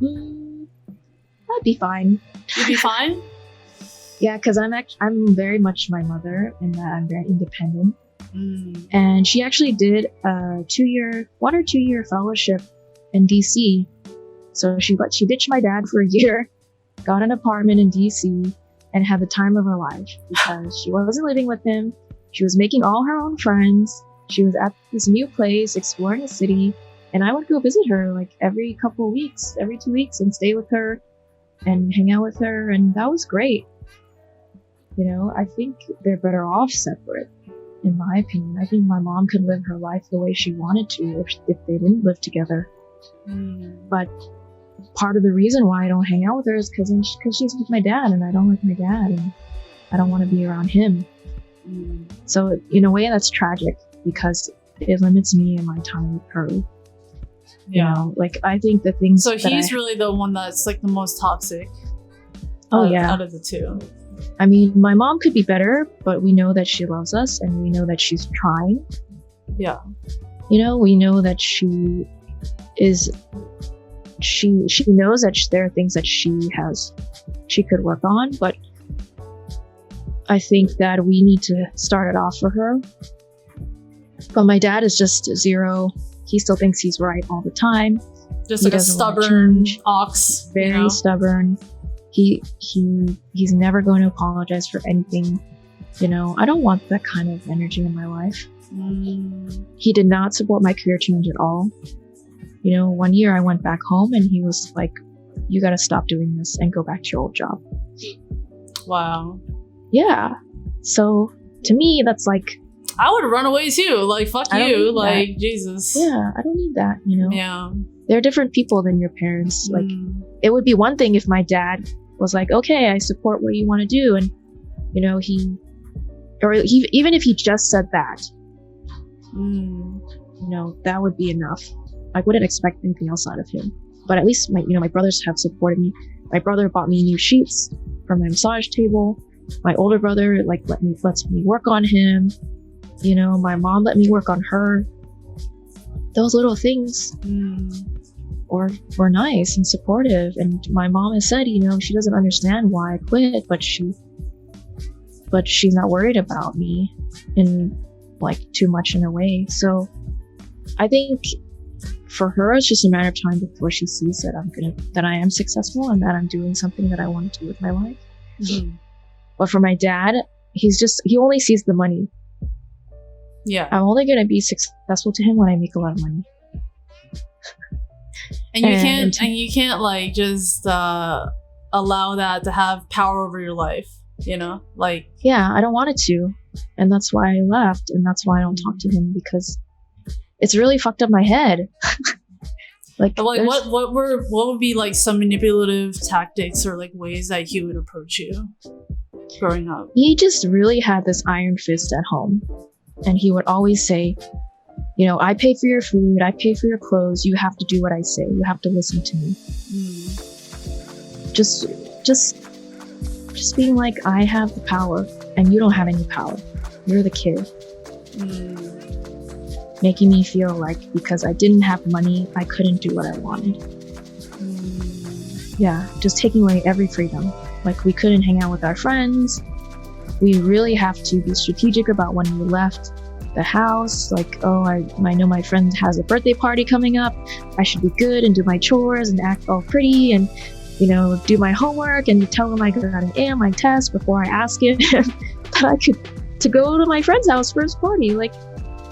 [SPEAKER 3] I'd be fine.
[SPEAKER 2] You'd be fine?
[SPEAKER 3] Yeah, because I'm very much my mother in that I'm very independent. And she actually did a 1 or 2 year fellowship in DC. So she ditched my dad for a year, got an apartment in DC, and had the time of her life, because she wasn't living with him. She was making all her own friends. She was at this new place, exploring the city, and I would go visit her like every couple of weeks, every 2 weeks, and stay with her and hang out with her, and that was great. You know, I think they're better off separate, in my opinion. I think my mom could live her life the way she wanted to if they didn't live together. But part of the reason why I don't hang out with her is because she's with my dad, and I don't like my dad, and I don't want to be around him. So in a way, that's tragic, because it limits me and my time with her. You know, like, I think the things. So
[SPEAKER 2] he's really the one that's like the most toxic. Out of the two.
[SPEAKER 3] I mean, my mom could be better, but we know that she loves us, and we know that she's trying.
[SPEAKER 2] Yeah.
[SPEAKER 3] You know, we know that she knows that there are things that she could work on, but I think that we need to start it off for her. But my dad is just zero. He still thinks he's right all the time.
[SPEAKER 2] Just like a stubborn ox.
[SPEAKER 3] Very stubborn. He's never going to apologize for anything. You know, I don't want that kind of energy in my life. He did not support my career change at all. You know, one year I went back home and he was like, you got to stop doing this and go back to your old job.
[SPEAKER 2] Wow.
[SPEAKER 3] Yeah. So to me, that's like,
[SPEAKER 2] I would run away too. Like, fuck you. Like, Jesus.
[SPEAKER 3] Yeah, I don't need that, you know?
[SPEAKER 2] Yeah.
[SPEAKER 3] They're different people than your parents. Like, it would be one thing if my dad was like, okay, I support what you want to do. And, you know, even if he just said that, you know, that would be enough. I wouldn't expect anything else out of him. but at least my brothers have supported me. My brother bought me new sheets for my massage table. My older brother lets me work on him. My mom let me work on her. Those little things were nice and supportive. And my mom has said, she doesn't understand why I quit, but she's not worried about me in too much in a way. So I think for her, it's just a matter of time before she sees that I am successful and that I'm doing something that I want to do with my life. Mm-hmm. But for my dad, he only sees the money.
[SPEAKER 2] Yeah.
[SPEAKER 3] I'm only going to be successful to him when I make a lot of money.
[SPEAKER 2] And you can't just allow that to have power over your life, Yeah,
[SPEAKER 3] I don't want it to. And that's why I left. And that's why I don't talk to him, because it's really fucked up my head.
[SPEAKER 2] What would be some manipulative tactics or ways that he would approach you growing up?
[SPEAKER 3] He just really had this iron fist at home. And he would always say, I pay for your food, I pay for your clothes, you have to do what I say, you have to listen to me. Just being like, I have the power and you don't have any power. You're the kid. Making me feel like because I didn't have money, I couldn't do what I wanted. Yeah, just taking away every freedom. We couldn't hang out with our friends. We really have to be strategic about when we left the house. I know my friend has a birthday party coming up. I should be good and do my chores and act all pretty and, do my homework and tell him I got an A on my test before I ask him that I could to go to my friend's house for his party.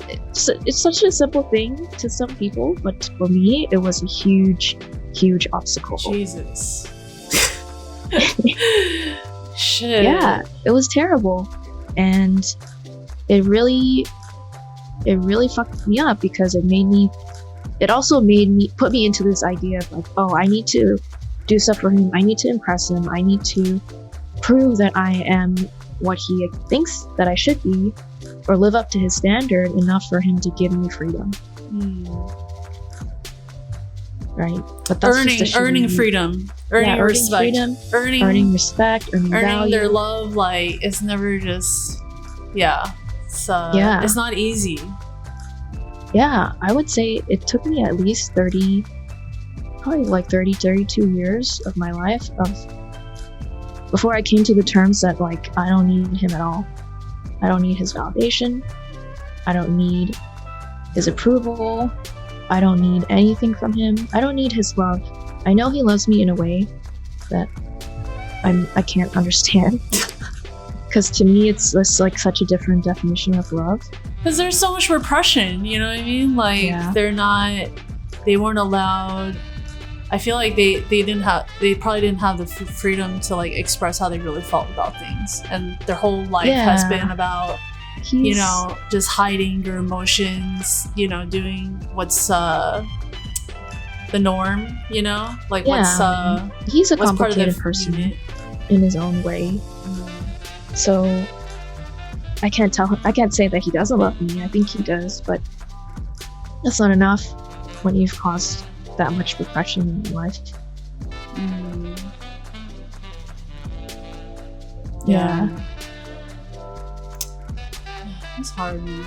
[SPEAKER 3] It's such a simple thing to some people, but for me, it was a huge, huge obstacle.
[SPEAKER 2] Jesus. Shit.
[SPEAKER 3] Yeah, it was terrible. And it really fucked me up because it also put me into this idea of I need to do stuff for him. I need to impress him. I need to prove that I am what he thinks that I should be, or live up to his standard enough for him to give me freedom. Right? But that's
[SPEAKER 2] earning freedom. Earning respect.
[SPEAKER 3] Freedom, earning respect, earning value.
[SPEAKER 2] Their love, it's never just it's not easy.
[SPEAKER 3] Yeah, I would say it took me at least 32 years of my life before I came to the terms that I don't need him at all. I don't need his validation. I don't need his approval. I don't need anything from him. I don't need his love. I know he loves me in a way that I can't understand. Because to me, it's just such a different definition of love.
[SPEAKER 2] Because there's so much repression, you know what I mean? They weren't allowed. I feel like they probably didn't have the freedom to express how they really felt about things, and their whole life has been about just hiding your emotions, doing what's the norm,
[SPEAKER 3] he's a complicated person in his own way. So I can't say that he doesn't love me. I think he does, but that's not enough when you've caused that much repression in your life. Yeah.
[SPEAKER 2] It's hard, man.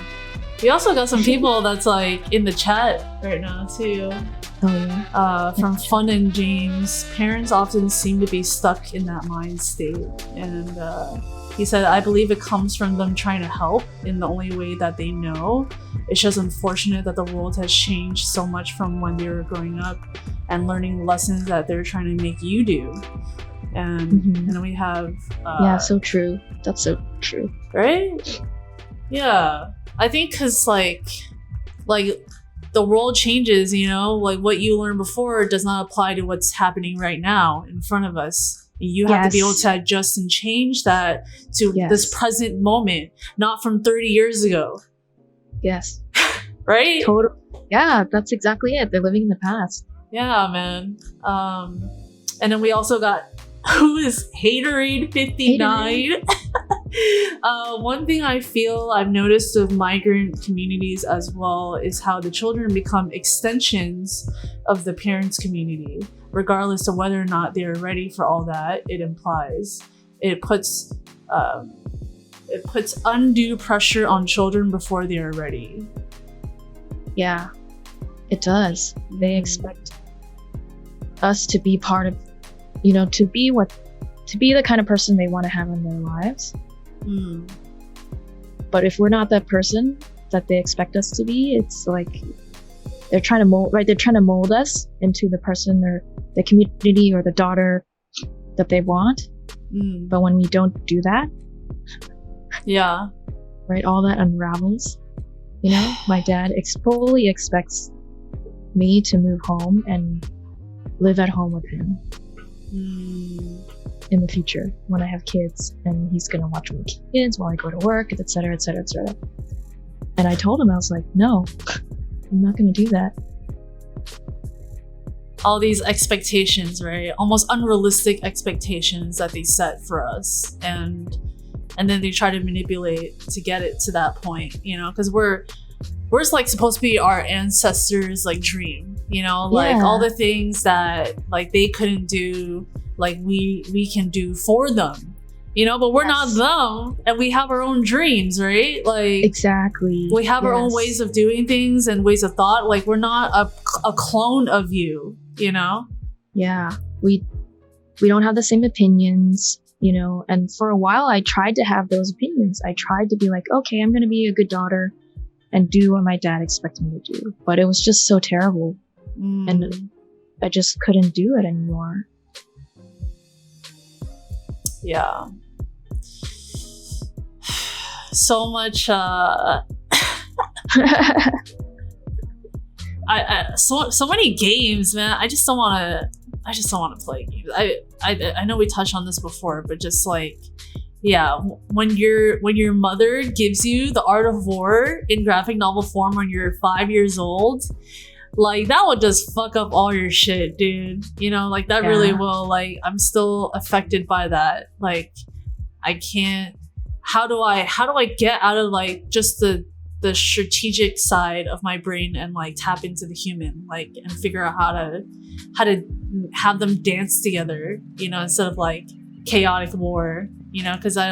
[SPEAKER 2] We also got some people that's in the chat right now too.
[SPEAKER 3] Oh yeah.
[SPEAKER 2] From Fun and James, parents often seem to be stuck in that mind state, and he said, I believe it comes from them trying to help in the only way that they know. It's just unfortunate that the world has changed so much from when they were growing up and learning lessons that they're trying to make you do. And then we have
[SPEAKER 3] so true. That's so true.
[SPEAKER 2] Right? Yeah. I think because the world changes, what you learned before does not apply to what's happening right now in front of us. You have to be able to adjust and change that to this present moment, not from 30 years ago.
[SPEAKER 3] Yes.
[SPEAKER 2] Right?
[SPEAKER 3] Totally. Yeah, that's exactly it. They're living in the past.
[SPEAKER 2] Yeah, man. And then we also got, who is Haterade 59? One thing I feel I've noticed of migrant communities as well is how the children become extensions of the parents' community, regardless of whether or not they're ready for all that it implies. It puts undue pressure on children before they are ready.
[SPEAKER 3] Yeah, it does. They expect us to be part of, to be the kind of person they want to have in their lives. But if we're not that person that they expect us to be, it's like they're trying to mold, right? They're trying to mold us into the person or the community or the daughter that they want. But when we don't do that,
[SPEAKER 2] yeah,
[SPEAKER 3] right, all that unravels. My dad fully expects me to move home and live at home with him in the future when I have kids, and he's gonna watch my kids while I go to work, etc., etc., etc. And I told him, I was like, no, I'm not gonna do that.
[SPEAKER 2] All these expectations, right? Almost unrealistic expectations that they set for us, and then they try to manipulate to get it to that point, because we're like supposed to be our ancestors' like dream, like all the things that like they couldn't do, like we can do for them, but we're not them, and we have our own dreams, right? Like
[SPEAKER 3] exactly,
[SPEAKER 2] we have our own ways of doing things and ways of thought. Like we're not a clone of you,
[SPEAKER 3] Yeah, we don't have the same opinions. And for a while I tried to have those opinions. I tried to be like, okay, I'm going to be a good daughter and do what my dad expected me to do. But it was just so terrible. And I just couldn't do it anymore.
[SPEAKER 2] Yeah. So much, so many games, man. I just don't want to play games. I know we touched on this before, but just like, yeah, when your mother gives you the Art of War in graphic novel form when you're 5 years old, like that will just fuck up all your shit, dude. Like that really will. Like I'm still affected by that. Like I can't. How do I get out of like just the strategic side of my brain and like tap into the human, like, and figure out how to have them dance together, instead of like chaotic war, because I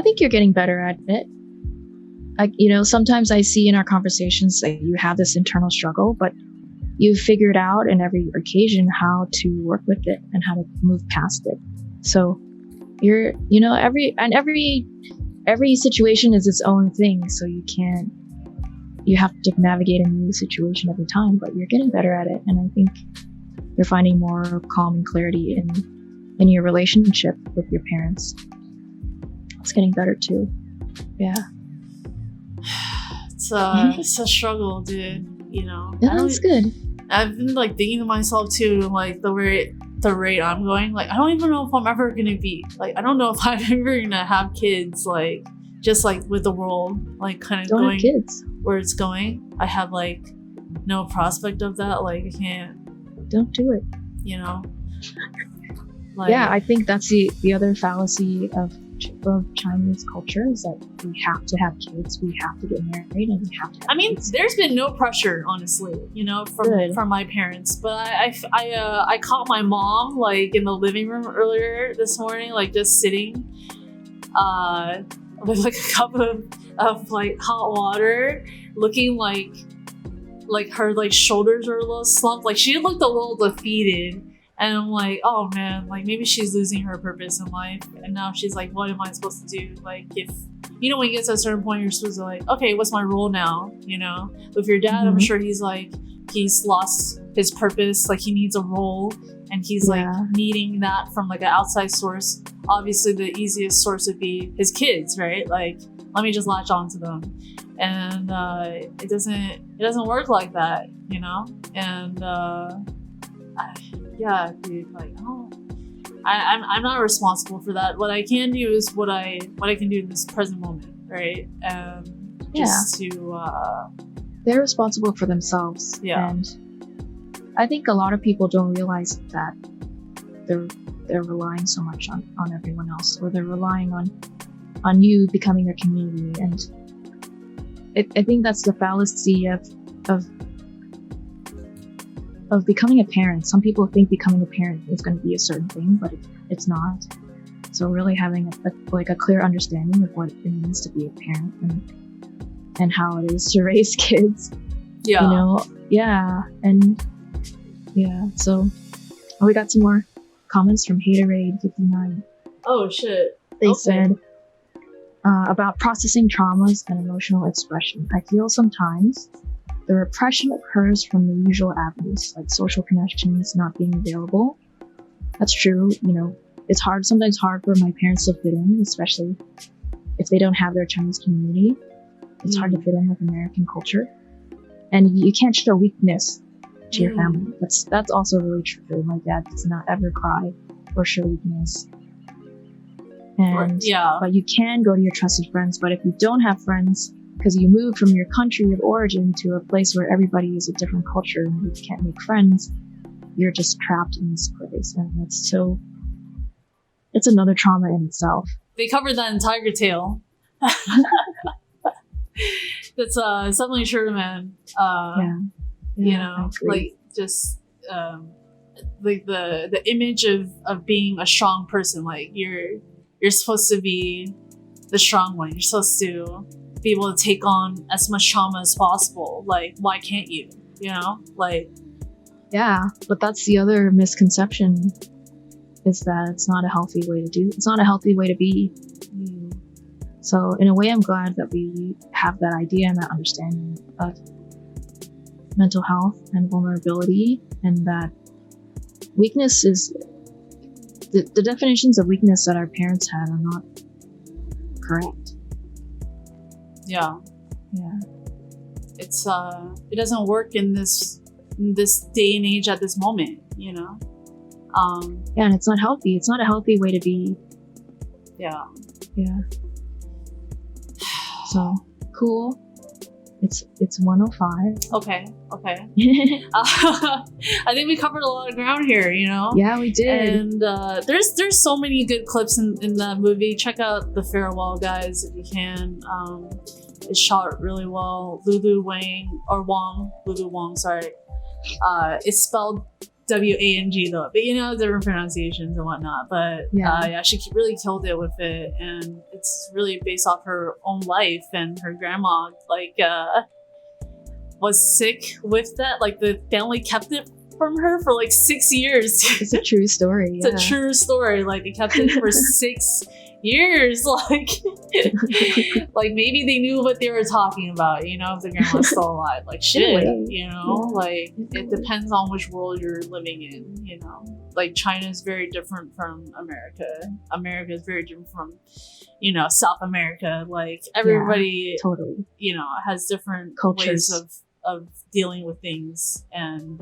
[SPEAKER 2] think
[SPEAKER 3] you're getting better at it. Like, sometimes I see in our conversations that you have this internal struggle, but you've figured out in every occasion how to work with it and how to move past it. So you're, every situation is its own thing, so you have to navigate a new situation every time, but you're getting better at it, and I think you're finding more calm and clarity in your relationship with your parents. It's getting better too. Yeah.
[SPEAKER 2] It's a struggle, dude.
[SPEAKER 3] Yeah, that's good.
[SPEAKER 2] I've been like thinking to myself too, like the rate I'm going, like I don't even know if I'm ever gonna be like, I don't know if I'm ever gonna have kids, like just like with the world like kind of going
[SPEAKER 3] kids
[SPEAKER 2] where it's going. I have like no prospect of that. Like I can't.
[SPEAKER 3] Don't do it.
[SPEAKER 2] Like,
[SPEAKER 3] yeah, I think that's the other fallacy of Chinese culture is that we have to have kids, we have to get married, and we have to have kids.
[SPEAKER 2] There's been no pressure, honestly, from my parents, but I caught my mom like in the living room earlier this morning, like just sitting with like a cup of like hot water, looking like her like shoulders are a little slumped, like she looked a little defeated. And I'm like, oh man, like maybe she's losing her purpose in life. And now she's like, what am I supposed to do? Like if, when you get to a certain point, you're supposed to like, okay, what's my role now? With your dad, I'm sure he's like, he's lost his purpose. Like he needs a role and he's like needing that from like an outside source. Obviously the easiest source would be his kids, right? Like, let me just latch onto them. And it doesn't work like that, And yeah, dude, like, I'm not responsible for that. What I can do is what I can do in this present moment, right?
[SPEAKER 3] They're responsible for themselves.
[SPEAKER 2] Yeah.
[SPEAKER 3] And I think a lot of people don't realize that they're relying so much on everyone else, or they're relying on on you becoming their community. And I think that's the fallacy of becoming a parent. Some people think becoming a parent is going to be a certain thing, but it's not. So really having a clear understanding of what it means to be a parent and how it is to raise kids.
[SPEAKER 2] Yeah.
[SPEAKER 3] You know? Yeah. And yeah. So we got some more comments from Haterade59.
[SPEAKER 2] Oh shit.
[SPEAKER 3] They
[SPEAKER 2] Okay.
[SPEAKER 3] said about processing traumas and emotional expression. I feel sometimes the repression occurs from the usual avenues, like social connections not being available. That's true. You know, it's sometimes hard for my parents to fit in, especially if they don't have their Chinese community. It's hard to fit in with American culture. And you can't show weakness to your family. That's also really true. My dad does not ever cry or show weakness. And but you can go to your trusted friends. But if you don't have friends, because you moved from your country of origin to a place where everybody is a different culture and you can't make friends, you're just trapped in this place. And it's another trauma in itself.
[SPEAKER 2] They covered that in Tiger Tail. That's definitely true, man. You know, like just like the image of being a strong person. Like you're supposed to be the strong one. You're supposed to be able to take on as much trauma as possible. Like, why can't you? You know, like.
[SPEAKER 3] Yeah, but that's the other misconception, is that it's not a healthy way to do. It's not a healthy way to be. So in a way, I'm glad that we have that idea and that understanding of mental health and vulnerability, and that weakness is the definitions of weakness that our parents had are not correct.
[SPEAKER 2] Yeah. It's it doesn't work in this day and age at this moment, you know.
[SPEAKER 3] And it's not healthy. It's not a healthy way to be.
[SPEAKER 2] Yeah.
[SPEAKER 3] So cool. It's 1:05.
[SPEAKER 2] Okay. I think we covered a lot of ground here, you know.
[SPEAKER 3] Yeah, we did.
[SPEAKER 2] And there's so many good clips in that movie. Check out The Farewell, guys, if you can. It's shot really well. Lulu Wang, sorry. It's spelled W-A-N-G though, but you know, different pronunciations and whatnot. But yeah, she really killed it with it, and it's really based off her own life. And her grandma was sick with that. Like the family kept it from her for like 6 years.
[SPEAKER 3] It's a true story.
[SPEAKER 2] It's a true story. Like they kept it for 6 years. Like maybe they knew what they were talking about, you know, if the grandma's still alive. Like shit, you know, like it depends on which world you're living in, you know. Like China is very different from America. America is very different from, you know, South America. Like everybody
[SPEAKER 3] totally, you know,
[SPEAKER 2] has different
[SPEAKER 3] cultures
[SPEAKER 2] ways of dealing with things, and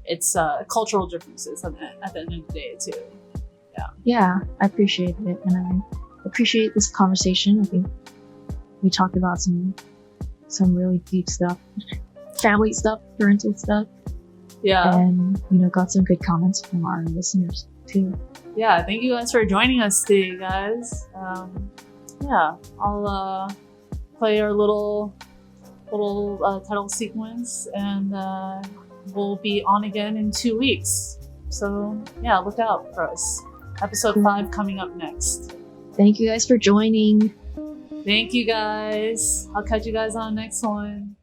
[SPEAKER 2] it's cultural differences at the end of the day too.
[SPEAKER 3] Yeah, I appreciate it, and I appreciate this conversation. I think we talked about some really deep stuff, family stuff, parental stuff.
[SPEAKER 2] Yeah,
[SPEAKER 3] and you know, got some good comments from our listeners too.
[SPEAKER 2] Yeah, thank you guys for joining us today, guys. Yeah, I'll play our little title sequence, and we'll be on again in 2 weeks. So yeah, look out for us. Episode 5 coming up next.
[SPEAKER 3] Thank you guys for joining.
[SPEAKER 2] Thank you guys. I'll catch you guys on the next one.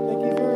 [SPEAKER 1] Thank you very